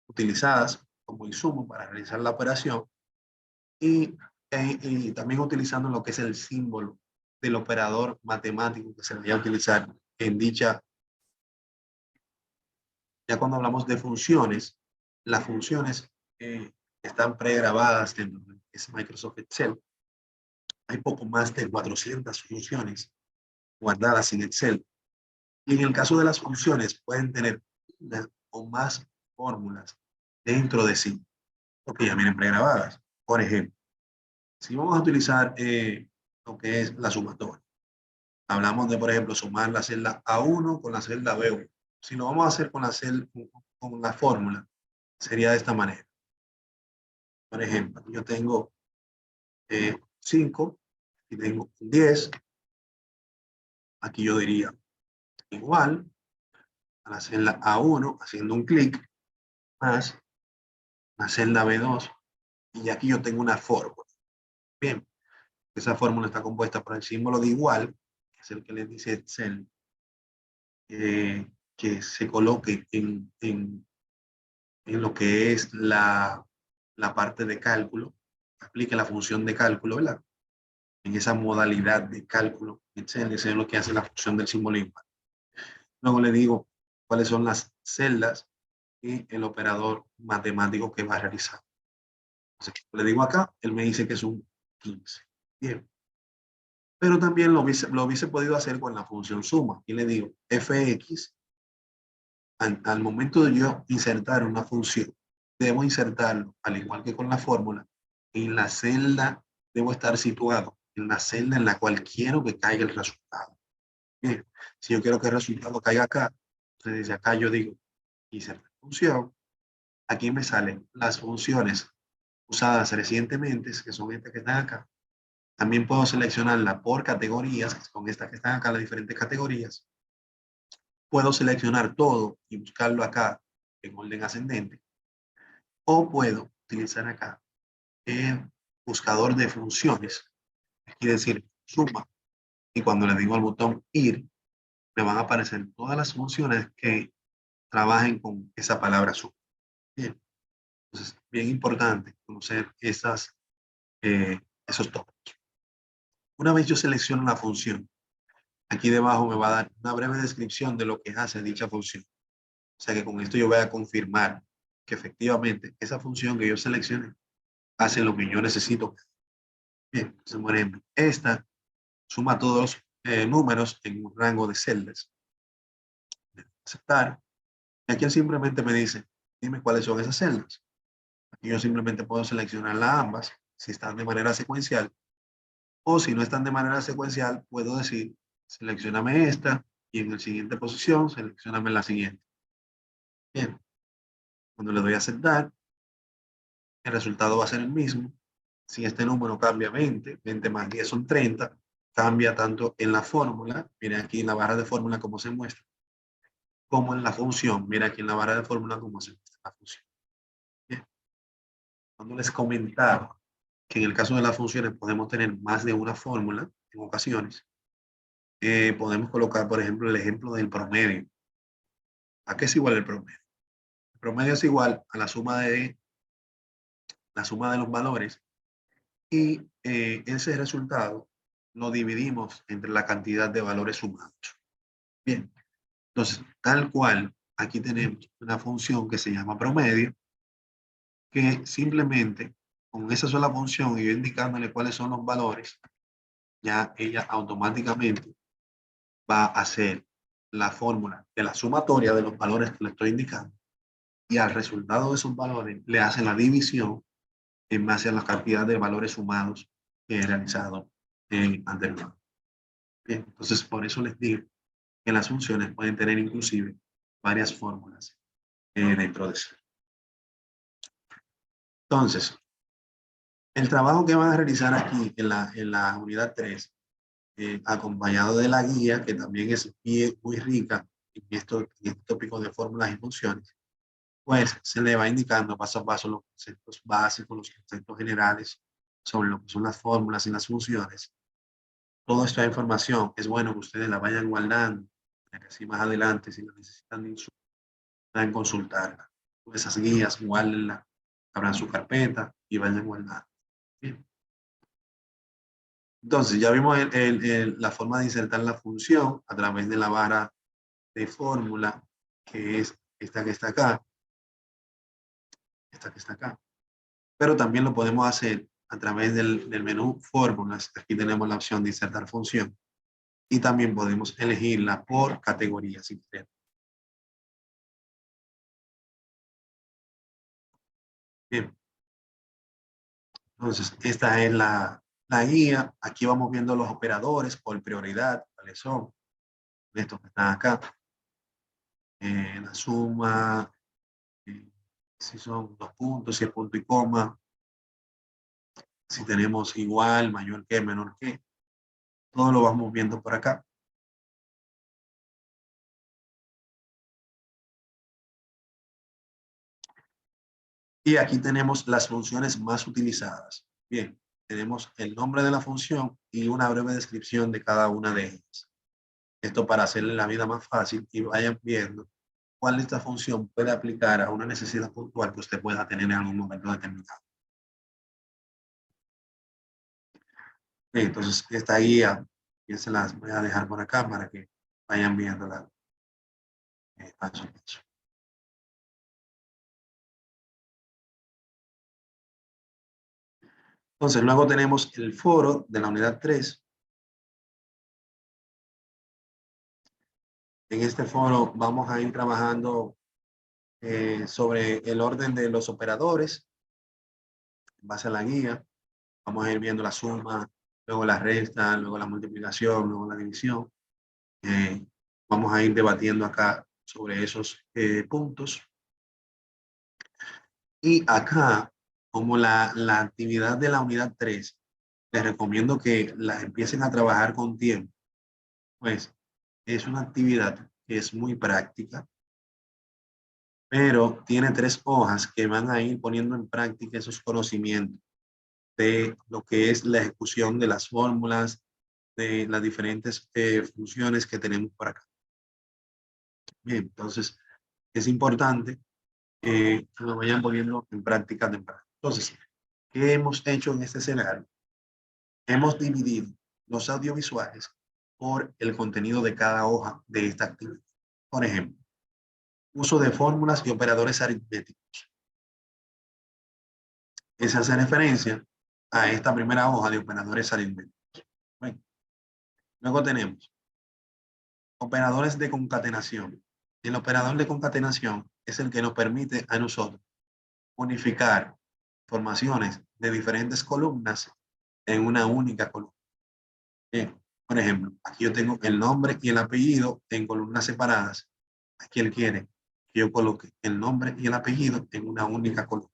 A: utilizadas como insumo para realizar la operación y también utilizando lo que es el símbolo del operador matemático que se vaya a utilizar en dicha. Ya cuando hablamos de funciones, las funciones están pregrabadas dentro de Microsoft Excel. Hay poco más de 400 funciones guardadas en Excel. Y en el caso de las funciones, pueden tener una o más fórmulas dentro de sí, porque ya vienen pregrabadas. Por ejemplo, si vamos a utilizar lo que es la sumatoria, hablamos de, por ejemplo, sumar la celda A1 con la celda B1. Si lo vamos a hacer con con la fórmula, sería de esta manera. Por ejemplo, yo tengo 5 y tengo 10. Aquí yo diría igual a la celda A1 haciendo un clic más la celda B2 y aquí yo tengo una fórmula. Bien, esa fórmula está compuesta por el símbolo de igual, que es el que le dice Excel, que se coloque en lo que es la parte de cálculo, aplique la función de cálculo, ¿verdad? En esa modalidad de cálculo, Excel, eso es lo que hace la función del símbolo igual. Luego le digo cuáles son las celdas y el operador matemático que va a realizar. Entonces, le digo acá, él me dice que es un 15. Bien. Pero también lo hubiese podido hacer con la función suma. Y le digo, fx, al momento de yo insertar una función, debo insertarlo, al igual que con la fórmula, en la celda, debo estar situado en la celda en la cual quiero que caiga el resultado. Bien, si yo quiero que el resultado caiga acá, entonces desde acá yo digo, insertar función, aquí me salen las funciones usadas recientemente, que son estas que están acá. También puedo seleccionarla por categorías, que son estas que están acá, las diferentes categorías. Puedo seleccionar todo y buscarlo acá en orden ascendente. O puedo utilizar acá el buscador de funciones. Quiere decir, suma. Y cuando le digo al botón ir, me van a aparecer todas las funciones que trabajen con esa palabra suma. Bien. Entonces, bien importante conocer esos tópicos. Una vez yo selecciono la función, aquí debajo me va a dar una breve descripción de lo que hace dicha función. O sea que con esto yo voy a confirmar que efectivamente esa función que yo seleccioné hace lo que yo necesito. Bien, entonces, por ejemplo, esta suma todos los números en un rango de celdas. Aceptar. Y aquí él simplemente me dice, dime cuáles son esas celdas. Aquí yo simplemente puedo seleccionarlas ambas, si están de manera secuencial, o si no están de manera secuencial, puedo decir, seleccioname esta, y en la siguiente posición, seleccioname la siguiente. Bien, cuando le doy a aceptar, el resultado va a ser el mismo. Si este número cambia 20, 20 más 10 son 30, cambia tanto en la fórmula, miren aquí en la barra de fórmula cómo se muestra, como en la función, mira aquí en la barra de fórmula cómo se muestra la función. Bien. Cuando les comentaba que en el caso de las funciones podemos tener más de una fórmula en ocasiones, podemos colocar, por ejemplo, el ejemplo del promedio. ¿A qué es igual el promedio? El promedio es igual a la suma de los valores y ese resultado lo dividimos entre la cantidad de valores sumados. Bien, entonces, tal cual, aquí tenemos una función que se llama promedio, que simplemente con esa sola función y yo indicándole cuáles son los valores, ya ella automáticamente va a hacer la fórmula de la sumatoria de los valores que le estoy indicando y al resultado de esos valores le hace la división en base a la cantidad de valores sumados que he realizado anteriormente. Bien, entonces por eso les digo que las funciones pueden tener inclusive varias fórmulas dentro de sí. Entonces, el trabajo que van a realizar aquí en la unidad 3, acompañado de la guía, que también es muy rica en este tópico de fórmulas y funciones, pues se le va indicando paso a paso los conceptos básicos, los conceptos generales sobre lo que son las fórmulas y las funciones. Toda esta información es bueno que ustedes la vayan guardando, para que así más adelante, si la necesitan, puedan consultarla. Esas guías, guárdenla, abran su carpeta y vayan guardando. Bien. Entonces, ya vimos la forma de insertar la función a través de la barra de fórmula, que es esta que está acá, esta que está acá. Pero también lo podemos hacer a través del menú fórmulas. Aquí tenemos la opción de insertar función. Y también podemos elegirla por categoría si queremos. Bien. Entonces, esta es la guía. Aquí vamos viendo los operadores por prioridad, cuáles son estos que están acá. La suma, si son 2 puntos, si es punto y coma, si tenemos igual, mayor que, menor que. Todo lo vamos viendo por acá. Y aquí tenemos las funciones más utilizadas. Bien, tenemos el nombre de la función y una breve descripción de cada una de ellas. Esto para hacerle la vida más fácil y vayan viendo cuál de esta función puede aplicar a una necesidad puntual que usted pueda tener en algún momento determinado. Bien, entonces, esta guía, yo se las voy a dejar por acá para que vayan viéndola paso a paso. Entonces, luego tenemos el foro de la unidad 3. En este foro vamos a ir trabajando sobre el orden de los operadores en base a la guía. Vamos a ir viendo la suma, luego la resta, luego la multiplicación, luego la división. Vamos a ir debatiendo acá sobre esos puntos. Y acá, como la actividad de la unidad 3, les recomiendo que la empiecen a trabajar con tiempo. Pues es una actividad que es muy práctica, pero tiene 3 hojas que van a ir poniendo en práctica esos conocimientos de lo que es la ejecución de las fórmulas, de las diferentes funciones que tenemos por acá. Bien, entonces es importante que lo vayan poniendo en práctica temprano. Entonces, ¿qué hemos hecho en este escenario? Hemos dividido los audiovisuales por el contenido de cada hoja de esta actividad. Por ejemplo, uso de fórmulas y operadores aritméticos. Esa hace referencia a esta primera hoja de operadores aritméticos. Bueno, luego tenemos operadores de concatenación. El operador de concatenación es el que nos permite a nosotros unificar formaciones de diferentes columnas en una única columna. Bien, por ejemplo, aquí yo tengo el nombre y el apellido en columnas separadas. Aquí él quiere que yo coloque el nombre y el apellido en una única columna.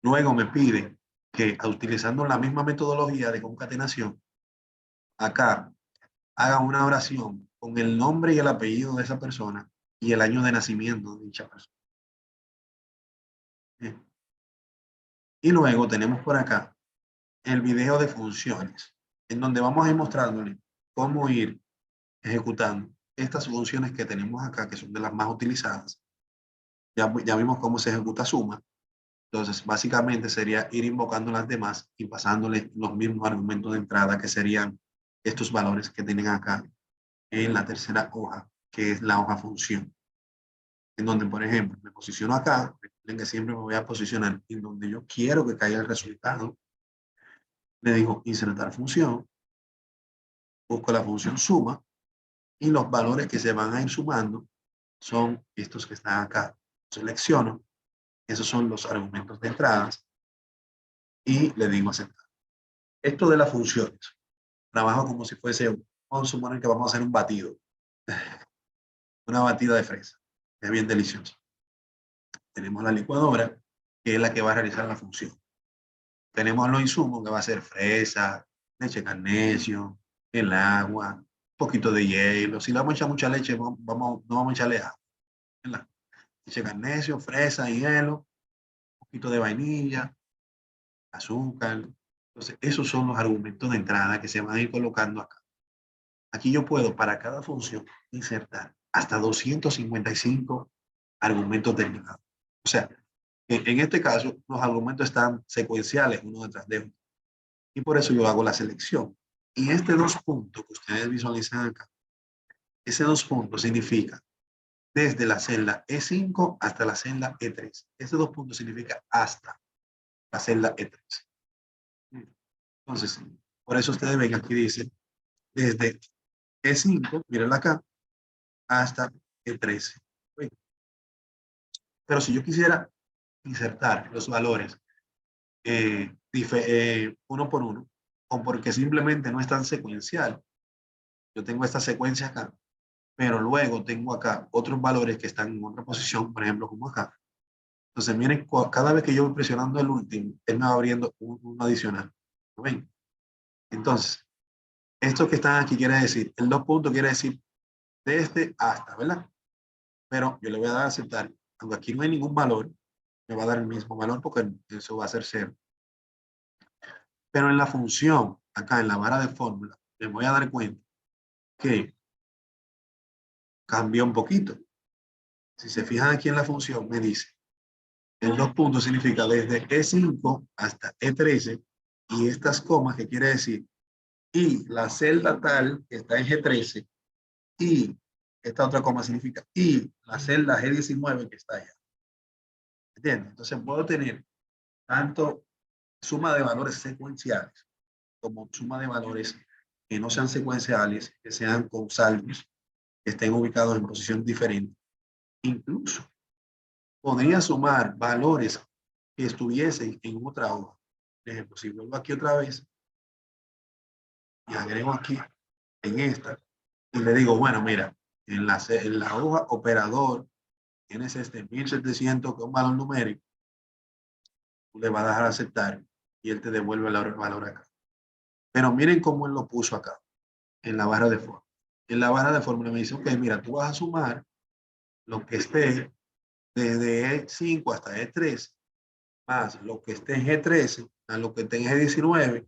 A: Luego me pide que, utilizando la misma metodología de concatenación, acá haga una oración con el nombre y el apellido de esa persona y el año de nacimiento de dicha persona. Bien. Y luego tenemos por acá el video de funciones, en donde vamos a ir mostrándole cómo ir ejecutando estas funciones que tenemos acá, que son de las más utilizadas. Ya vimos cómo se ejecuta suma. Entonces, básicamente sería ir invocando las demás y pasándole los mismos argumentos de entrada, que serían estos valores que tienen acá en la tercera hoja, que es la hoja función. En donde, por ejemplo, me posiciono acá, recuerden que siempre me voy a posicionar en donde yo quiero que caiga el resultado. Le digo insertar función, busco la función suma y los valores que se van a ir sumando son estos que están acá. Selecciono, esos son los argumentos de entradas y le digo aceptar. Esto de las funciones, trabajo como si fuese, vamos a suponer que vamos a hacer un batido, una batida de fresa, es bien delicioso. Tenemos la licuadora, que es la que va a realizar la función. Tenemos los insumos, que va a ser fresa, leche magnesio, el agua, un poquito de hielo. Si le vamos a echar mucha leche, no vamos a echarle agua, ¿verdad? Leche magnesio, fresa, hielo, un poquito de vainilla, azúcar. Entonces, esos son los argumentos de entrada que se van a ir colocando acá. Aquí yo puedo, para cada función, insertar hasta 255 argumentos terminados. O sea, en este caso, los argumentos están secuenciales uno detrás de otro. Y por eso yo hago la selección. Y este dos puntos que ustedes visualizan acá, ese dos puntos significa desde la celda E5 hasta la celda E3. Ese dos puntos significa hasta la celda E3. Entonces, por eso ustedes ven aquí dice desde E5, miren acá, hasta E13. Pero si yo quisiera insertar los valores uno por uno, o porque simplemente no es tan secuencial, yo tengo esta secuencia acá, pero luego tengo acá otros valores que están en otra posición, por ejemplo, como acá. Entonces, miren, cada vez que yo voy presionando el último, él me va abriendo un adicional. ¿Lo ven? Entonces, esto que están aquí quiere decir, el dos puntos quiere decir desde hasta, ¿verdad? Pero yo le voy a dar a aceptar, aunque aquí no hay ningún valor, me va a dar el mismo valor porque eso va a ser 0. Pero en la función, acá en la vara de fórmula, me voy a dar cuenta que cambió un poquito. Si se fijan aquí en la función, me dice, el dos puntos significa desde E5 hasta E13, y estas comas, que quiere decir, y la celda tal que está en G13, y esta otra coma significa, y la celda G19 que está allá. ¿Entiendes? Entonces puedo tener tanto suma de valores secuenciales como suma de valores que no sean secuenciales, que sean con saldos, que estén ubicados en posición diferente. Incluso podría sumar valores que estuviesen en otra hoja. Por ejemplo, si vuelvo aquí otra vez y agrego aquí en esta y le digo, bueno, mira, en la hoja operador tienes este 1700 que es un valor numérico, tú le vas a dejar aceptar y él te devuelve el valor acá. Pero miren cómo él lo puso acá, en la barra de fórmula. En la barra de fórmula me dice, ok, mira, tú vas a sumar lo que esté desde E5 hasta E3, más lo que esté en G13, a lo que esté en G19,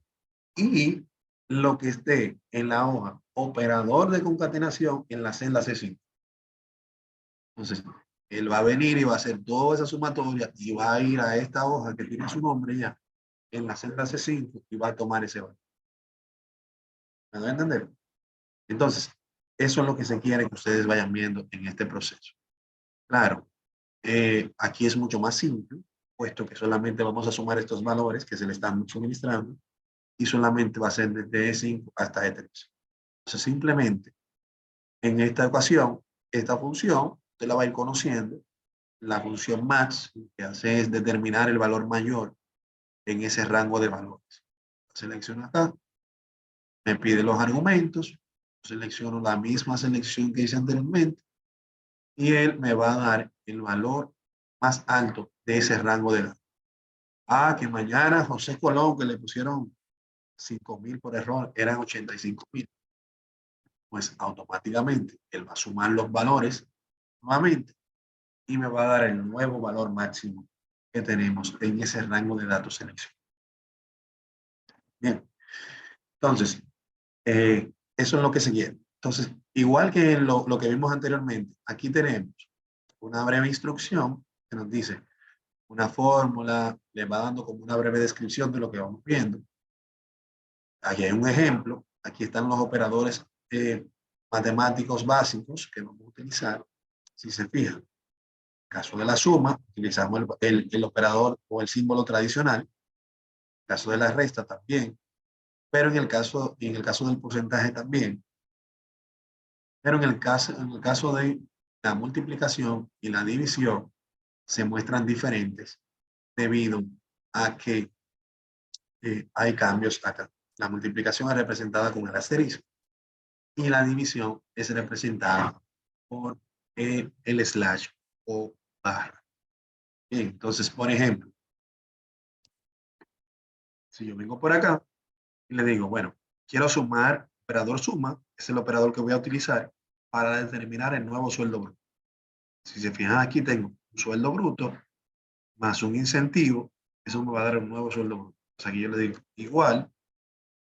A: y lo que esté en la hoja operador de concatenación en la celda C5. Entonces, él va a venir y va a hacer toda esa sumatoria y va a ir a esta hoja que tiene su nombre ya en la celda C5 y va a tomar ese valor. ¿Me van a entender? Entonces, eso es lo que se quiere que ustedes vayan viendo en este proceso. Claro, aquí es mucho más simple puesto que solamente vamos a sumar estos valores que se le están suministrando y solamente va a ser desde E5 hasta E3. Entonces, simplemente en esta ocasión, esta función, usted la va a ir conociendo. La función max lo que hace es determinar el valor mayor en ese rango de valores. Selecciono acá, me pide los argumentos, selecciono la misma selección que hice anteriormente y él me va a dar el valor más alto de ese rango de datos. Ah, que mañana José Colón, que le pusieron 5.000 por error, eran 85.000. Pues automáticamente él va a sumar los valores nuevamente y me va a dar el nuevo valor máximo que tenemos en ese rango de datos seleccionados. Bien, entonces, eso es lo que se quiere. Entonces, igual que lo que vimos anteriormente, aquí tenemos una breve instrucción que nos dice una fórmula, le va dando como una breve descripción de lo que vamos viendo. Aquí hay un ejemplo, aquí están los operadores matemáticos básicos que vamos a utilizar. Si se fijan, en el caso de la suma, utilizamos el operador o el símbolo tradicional. En el caso de la resta también, pero en el caso del porcentaje también. Pero en el caso de la multiplicación y la división se muestran diferentes debido a que hay cambios acá. La multiplicación es representada con el asterisco y la división es representada por el slash o barra. Bien, entonces, por ejemplo, si yo vengo por acá y le digo, bueno, quiero sumar, operador suma, es el operador que voy a utilizar para determinar el nuevo sueldo bruto. Si se fijan aquí tengo un sueldo bruto más un incentivo, eso me va a dar un nuevo sueldo bruto. O sea, aquí yo le digo igual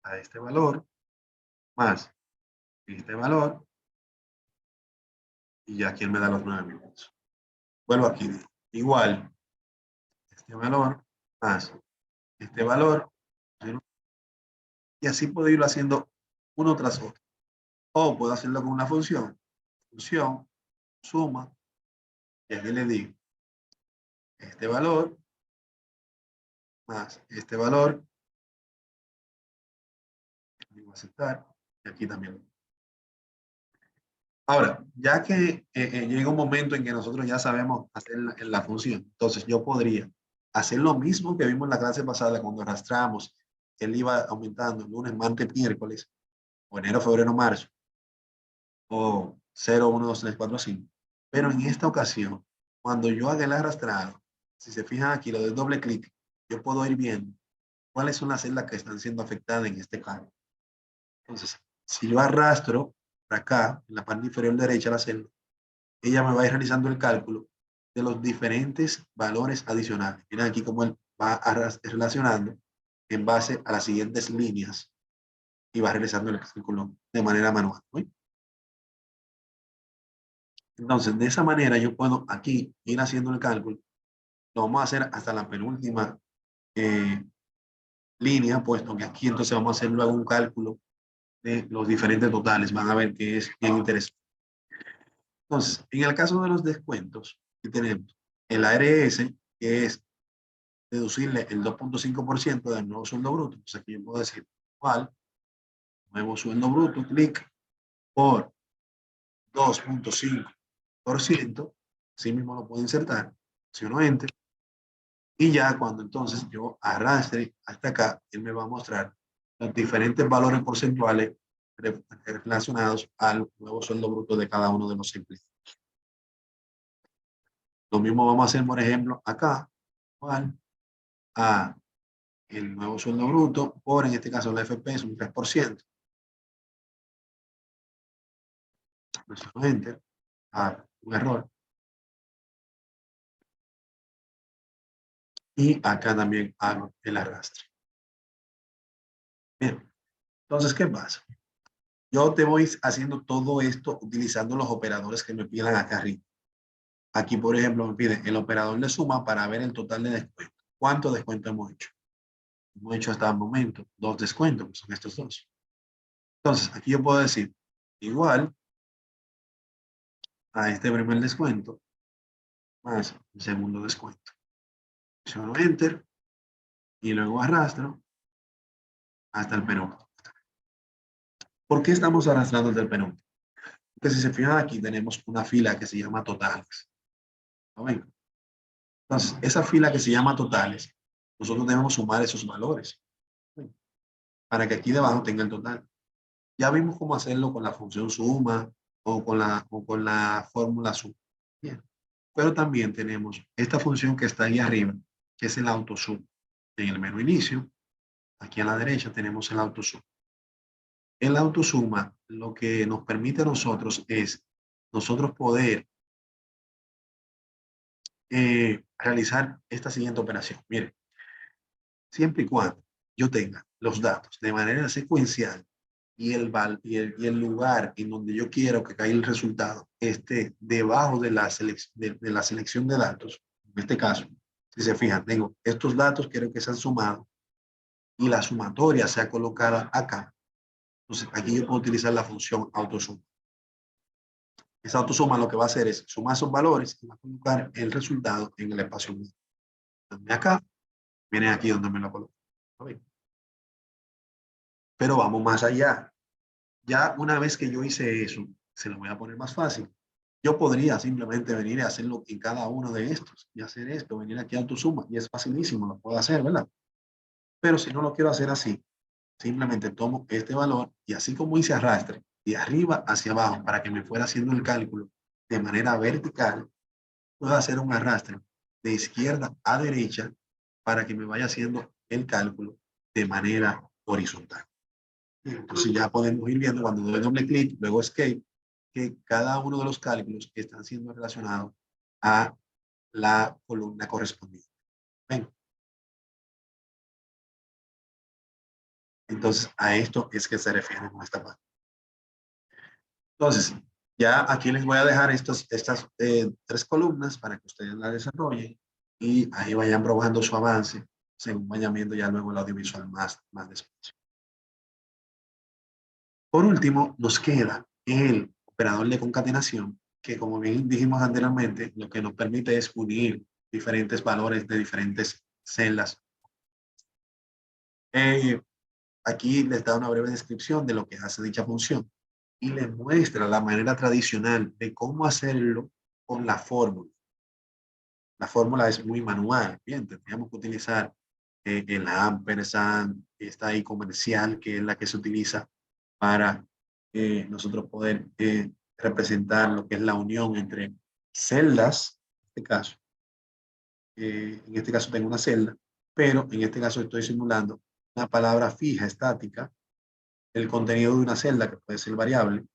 A: a este valor más este valor y ya aquí él me da los 9.000 pesos. Vuelvo aquí, igual este valor más este valor, ¿sí? Y así puedo irlo haciendo uno tras otro. O puedo hacerlo con una función, suma, y aquí le digo este valor más este valor, digo aceptar, y aquí también. Ahora, ya que llega un momento en que nosotros ya sabemos hacer la función, entonces yo podría hacer lo mismo que vimos en la clase pasada cuando arrastramos, él iba aumentando lunes, martes, miércoles, o enero, febrero, marzo, o 0, 1, 2, 3, 4, 5. Pero en esta ocasión, cuando yo haga el arrastrado, si se fijan aquí, lo de doble clic, yo puedo ir viendo cuáles son las celdas que están siendo afectadas en este cambio. Entonces, si yo arrastro por acá, en la parte inferior derecha la celda, ella me va a ir realizando el cálculo de los diferentes valores adicionales. Miren aquí cómo él va relacionando en base a las siguientes líneas y va realizando el cálculo de manera manual, ¿sí? Entonces, de esa manera yo puedo aquí ir haciendo el cálculo. Lo vamos a hacer hasta la penúltima línea, puesto que aquí entonces vamos a hacer luego un cálculo de los diferentes totales. Van a ver que es bien interesante. Entonces, en el caso de los descuentos, aquí tenemos el ARS, que es deducirle el 2.5% del nuevo sueldo bruto. Entonces aquí yo puedo decir igual, nuevo sueldo bruto, clic por 2.5%. Así mismo lo puedo insertar. Si uno enter. Y ya cuando entonces yo arrastre hasta acá, él me va a mostrar los diferentes valores porcentuales relacionados al nuevo sueldo bruto de cada uno de los empleados. Lo mismo vamos a hacer, por ejemplo, acá, igual a el nuevo sueldo bruto por, en este caso, la FP es un 3%. Presiono Enter. Un error. Y acá también hago el arrastre. Bien. Entonces, ¿qué pasa? Yo te voy haciendo todo esto utilizando los operadores que me pidan acá arriba. Aquí, por ejemplo, me pide el operador de suma para ver el total de descuento. ¿Cuántos descuentos hemos hecho? Hemos hecho hasta el momento 2 descuentos, que son estos dos. Entonces, aquí yo puedo decir igual a este primer descuento más el segundo descuento. Presiono Enter y luego arrastro hasta el penúltimo. ¿Por qué estamos arrastrando hasta el penúltimo? Porque si se fijan aquí tenemos una fila que se llama totales. ¿No ven? Entonces, esa fila que se llama totales, nosotros debemos sumar esos valores para que aquí debajo tenga el total. Ya vimos cómo hacerlo con la función suma o con la fórmula suma. Bien. Pero también tenemos esta función que está ahí arriba, que es el autosum. En el menú inicio, aquí a la derecha tenemos el autosum. El autosuma lo que nos permite a nosotros es nosotros poder realizar esta siguiente operación. Miren, siempre y cuando yo tenga los datos de manera secuencial y el lugar en donde yo quiero que caiga el resultado esté debajo de la selección de datos, en este caso, si se fijan, tengo estos datos, quiero que sean sumados y la sumatoria sea colocada acá. Entonces, aquí yo puedo utilizar la función autosuma. Esa autosuma lo que va a hacer es sumar esos valores y va a colocar el resultado en el espacio. Acá, viene aquí donde me lo coloco. Pero vamos más allá. Ya una vez que yo hice eso, se lo voy a poner más fácil. Yo podría simplemente venir y hacerlo en cada uno de estos y hacer esto, venir aquí a AutoSuma y es facilísimo, lo puedo hacer, ¿verdad? Pero si no lo quiero hacer así, simplemente tomo este valor y así como hice arrastre de arriba hacia abajo para que me fuera haciendo el cálculo de manera vertical, puedo hacer un arrastre de izquierda a derecha para que me vaya haciendo el cálculo de manera horizontal. Entonces ya podemos ir viendo cuando doy doble clic, luego escape, que cada uno de los cálculos están siendo relacionados a la columna correspondiente. ¿Ven? Entonces a esto es que se refiere con esta parte. Entonces, ya aquí les voy a dejar estas tres columnas para que ustedes la desarrollen y ahí vayan probando su avance según vayan viendo ya luego el audiovisual más despacio. Por último, nos queda el operador de concatenación, que como bien dijimos anteriormente, lo que nos permite es unir diferentes valores de diferentes celdas. Aquí les da una breve descripción de lo que hace dicha función y les muestra la manera tradicional de cómo hacerlo con la fórmula. La fórmula es muy manual, bien, tendríamos que utilizar el ampersand, esta ahí comercial, que es la que se utiliza para nosotros poder representar lo que es la unión entre celdas, en este caso tengo una celda, pero en este caso estoy simulando una palabra fija, estática, el contenido de una celda que puede ser variable,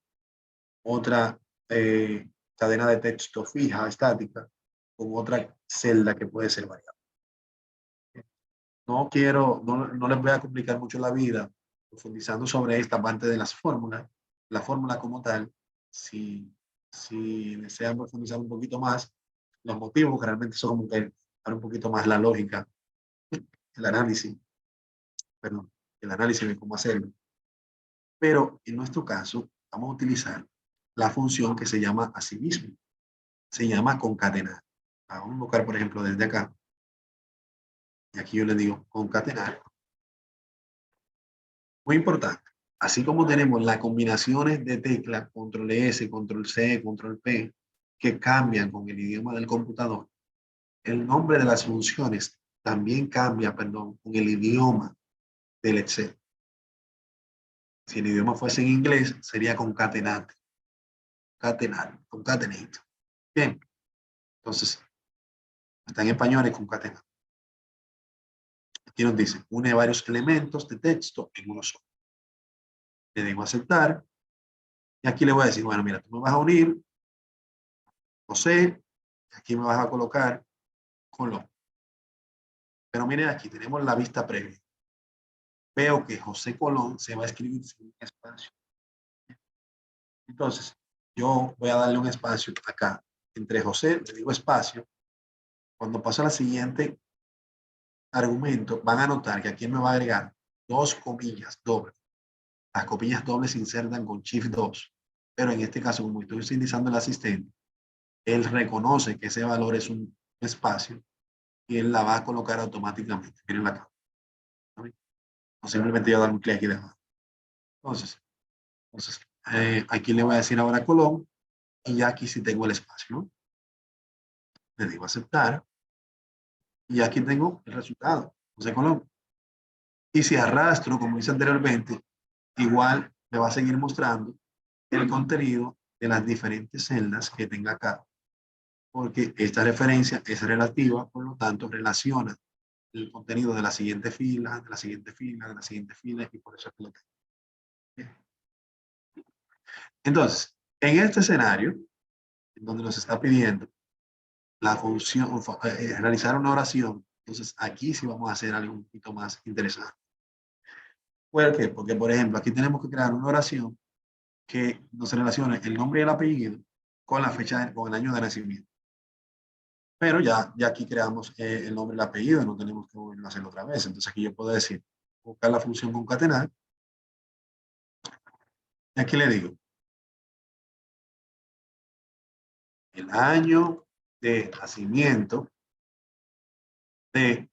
A: otra cadena de texto fija, estática, con otra celda que puede ser variable. No les voy a complicar mucho la vida profundizando sobre esta parte de las fórmulas, la fórmula como tal. Si desean profundizar un poquito más, los motivos realmente son como que dar un poquito más la lógica, el análisis, perdón, el análisis de cómo hacerlo. Pero en nuestro caso, vamos a utilizar la función que se llama asimismo. Se llama concatenar. Vamos a buscar, por ejemplo, desde acá. Y aquí yo le digo concatenar. Muy importante. Así como tenemos las combinaciones de teclas, control S, control C, control P, que cambian con el idioma del computador, el nombre de las funciones también cambia, perdón, con el idioma del Excel. Si el idioma fuese en inglés, sería concatenate. Concatenar, concatenate. Bien. Entonces, está en español es concatenar. Aquí nos dice, une varios elementos de texto en uno solo. Le digo aceptar. Y aquí le voy a decir, bueno, mira, tú me vas a unir José, aquí me vas a colocar Colón. Pero miren aquí, tenemos la vista previa. Veo que José Colón se va a escribir sin un espacio. Entonces, yo voy a darle un espacio acá. Entre José, le digo espacio. Cuando paso a la siguiente argumento, van a notar que aquí me va a agregar dos comillas dobles. Las comillas dobles se insertan con Shift 2. Pero en este caso, como estoy utilizando el asistente, él reconoce que ese valor es un espacio y él la va a colocar automáticamente. Miren acá. O simplemente yo dar un clic aquí debajo. Entonces aquí le voy a decir ahora Colón y ya aquí sí tengo el espacio, ¿no? Le digo aceptar y aquí tengo el resultado, José Colón. Y si arrastro, como hice anteriormente, igual me va a seguir mostrando el contenido de las diferentes celdas que tenga acá, porque esta referencia es relativa, por lo tanto relaciona el contenido de la siguiente fila, de la siguiente fila, de la siguiente fila, y por eso es que lo tengo. Entonces, en este escenario, en donde nos está pidiendo la función, realizar una oración, entonces aquí sí vamos a hacer algo un poquito más interesante. ¿Por qué? Porque, por ejemplo, aquí tenemos que crear una oración que nos relacione el nombre y el apellido con la fecha, con el año de nacimiento. Pero ya aquí creamos el nombre y el apellido, no tenemos que volverlo a hacer otra vez. Entonces aquí yo puedo decir, buscar la función concatenar. Y aquí le digo, el año de nacimiento de,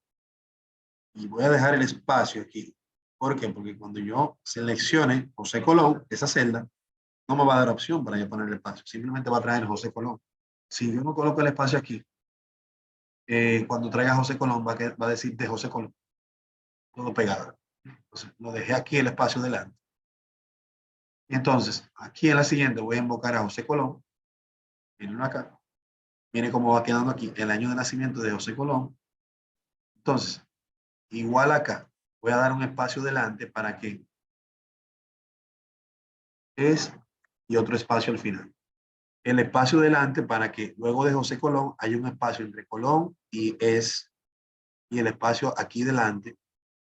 A: y voy a dejar el espacio aquí. ¿Por qué? Porque cuando yo seleccione José Colón, esa celda, no me va a dar opción para yo poner el espacio. Simplemente va a traer José Colón. Si yo no coloco el espacio aquí, cuando traiga José Colón va a decir de José Colón, todo pegado. Entonces, lo dejé aquí el espacio delante. Entonces, aquí en la siguiente voy a invocar a José Colón. Miren acá. Miren cómo va quedando aquí el año de nacimiento de José Colón. Entonces, igual acá, voy a dar un espacio delante para que es y otro espacio al final. El espacio delante para que luego de José Colón haya un espacio entre Colón y es, y el espacio aquí delante,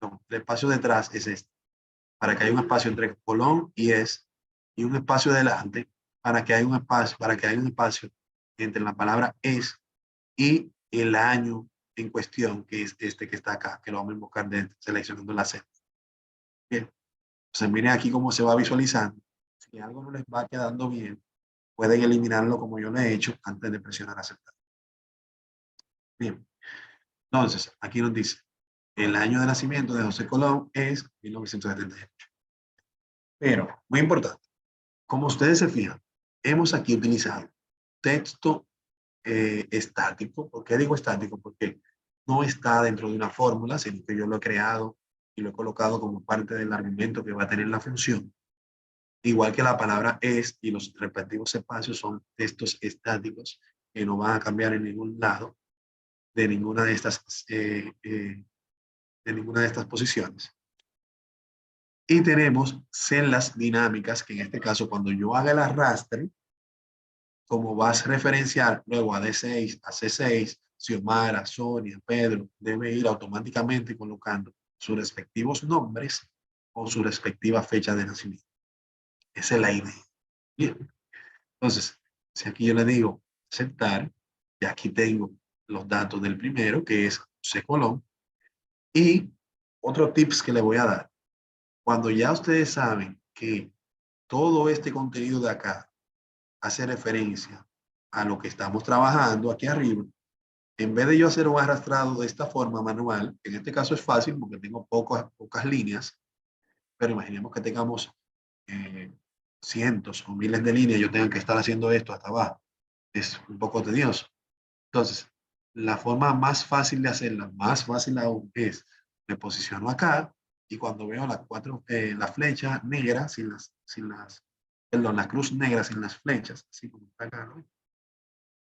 A: no, el espacio detrás es este, para que haya un espacio entre Colón y es, y un espacio delante para que haya un espacio, para que haya un espacio entre la palabra es y el año en cuestión, que es este que está acá, que lo vamos a invocar seleccionando la celda. Bien, entonces miren aquí cómo se va visualizando. Si algo no les va quedando bien, pueden eliminarlo como yo lo he hecho antes de presionar aceptar. Bien, entonces aquí nos dice, el año de nacimiento de José Colón es 1978. Pero, muy importante, como ustedes se fijan, hemos aquí utilizado texto estático. ¿Por qué digo estático? Porque no está dentro de una fórmula, sino que yo lo he creado y lo he colocado como parte del argumento que va a tener la función. Igual que la palabra es y los respectivos espacios son textos estáticos que no van a cambiar en ningún lado de ninguna de estas posiciones. Y tenemos celdas dinámicas que en este caso cuando yo haga el arrastre, como vas a referenciar luego a D6, a C6, Xiomara, Sonia, Pedro, debe ir automáticamente colocando sus respectivos nombres o su respectiva fecha de nacimiento. Esa es la idea. Bien. Entonces, si aquí yo le digo aceptar, y aquí tengo los datos del primero, que es José Colón, y otro tips que le voy a dar. Cuando ya ustedes saben que todo este contenido de acá hace referencia a lo que estamos trabajando aquí arriba, en vez de yo hacer un arrastrado de esta forma manual, en este caso es fácil porque tengo pocas líneas, pero imaginemos que tengamos cientos o miles de líneas, yo tengo que estar haciendo esto hasta abajo. Es un poco tedioso. Entonces, la forma más fácil de hacerla, más fácil aún, es me posiciono acá y cuando veo la flecha negra perdón, la cruz negra sin las flechas, así como está acá, ¿no?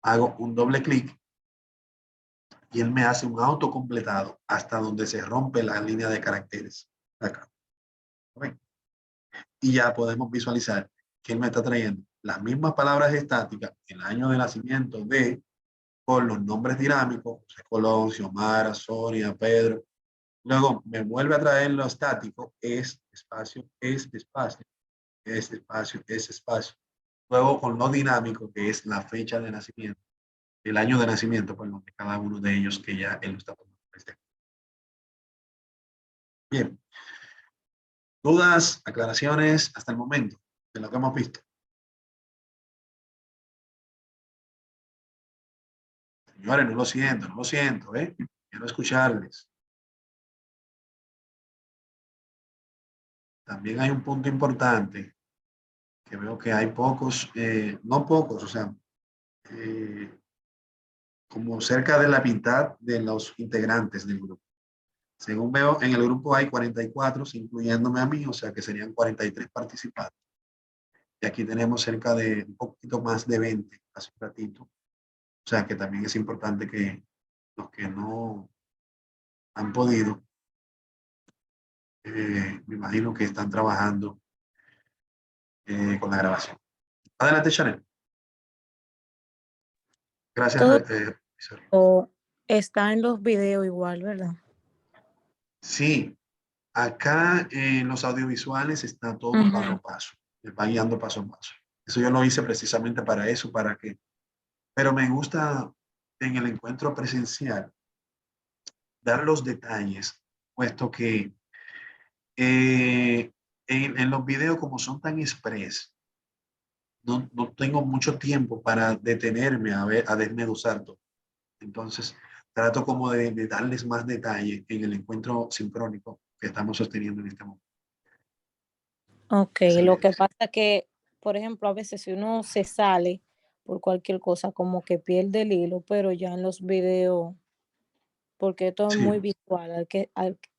A: Hago un doble clic y él me hace un autocompletado hasta donde se rompe la línea de caracteres. Acá. ¿Okay? Y ya podemos visualizar que él me está trayendo las mismas palabras estáticas, el año de nacimiento de, con los nombres dinámicos, José Colón, Xiomara, Sonia, Pedro. Luego me vuelve a traer lo estático, es espacio, es espacio, es espacio, es espacio. Luego con lo dinámico, que es la fecha de nacimiento, el año de nacimiento, perdón, de cada uno de ellos que ya él lo está poniendo. Bien. ¿Dudas, aclaraciones hasta el momento de lo que hemos visto? Señores, no lo siento, ¿eh? Quiero escucharles. También hay un punto importante que veo que hay pocos, no pocos, o sea, como cerca de la mitad de los integrantes del grupo. Según veo, en el grupo hay 44, incluyéndome a mí, o sea que serían 43 participantes. Y aquí tenemos cerca de un poquito más de 20, hace un ratito. O sea que también es importante que los que no han podido, me imagino que están trabajando con la grabación. Adelante, Chanel. Gracias,
C: Todo
A: Isabel.
C: está en los videos igual, ¿verdad?
A: Sí, acá en los audiovisuales está todo paso a paso, les va guiando paso a paso. Eso yo lo hice precisamente para eso, para que, pero me gusta en el encuentro presencial dar los detalles, puesto que en los videos como son tan express, no tengo mucho tiempo para detenerme a ver, a desmenuzar todo. Entonces, trato como de darles más detalle en el encuentro sincrónico que estamos sosteniendo en este momento.
C: Ok, lo que
A: Excelente.
C: pasa que, por ejemplo, a veces si uno se sale por cualquier cosa, como que pierde el hilo, pero ya en los videos, porque esto es
A: Sí,
C: muy visual,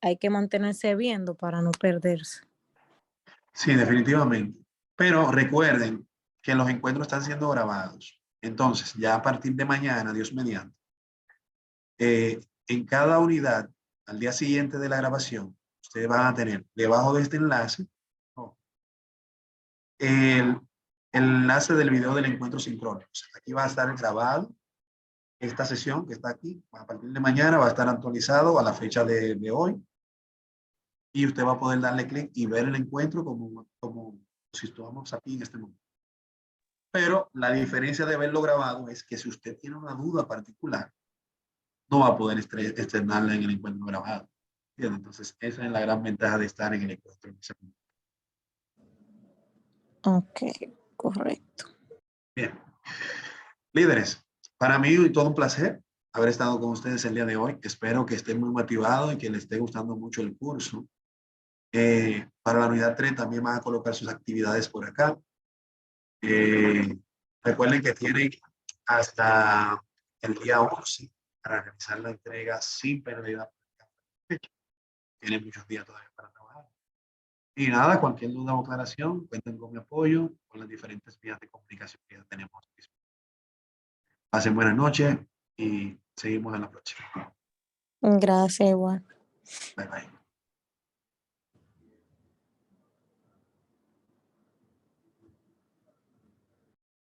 C: hay que mantenerse viendo para no perderse.
A: sí, definitivamente. Pero recuerden que los encuentros están siendo grabados. Entonces, ya a partir de mañana, Dios mediante, en cada unidad, al día siguiente de la grabación, ustedes van a tener debajo de este enlace, ¿no?, el, el enlace del video del encuentro sincrónico. O sea, aquí va a estar grabado esta sesión que está aquí. A partir de mañana va a estar actualizado a la fecha de hoy. Y usted va a poder darle clic y ver el encuentro como si estuviéramos aquí en este momento. Pero la diferencia de verlo grabado es que si usted tiene una duda particular, no va a poder externarla en el encuentro grabado. ¿Entiende? Entonces, esa es la gran ventaja de estar en el encuentro.
C: Ok, correcto.
A: Bien. Líderes, para mí todo un placer haber estado con ustedes el día de hoy. Espero que estén muy motivados y que les esté gustando mucho el curso. Para la unidad 3 también van a colocar sus actividades por acá. Recuerden que tienen hasta el día 11 para realizar la entrega sin pérdida. Tienen muchos días todavía para trabajar. Y nada, cualquier duda o aclaración, cuenten con mi apoyo, con las diferentes vías de comunicación que ya tenemos. Pasen buenas noches y seguimos en la próxima.
C: Gracias, igual.
A: Bye bye.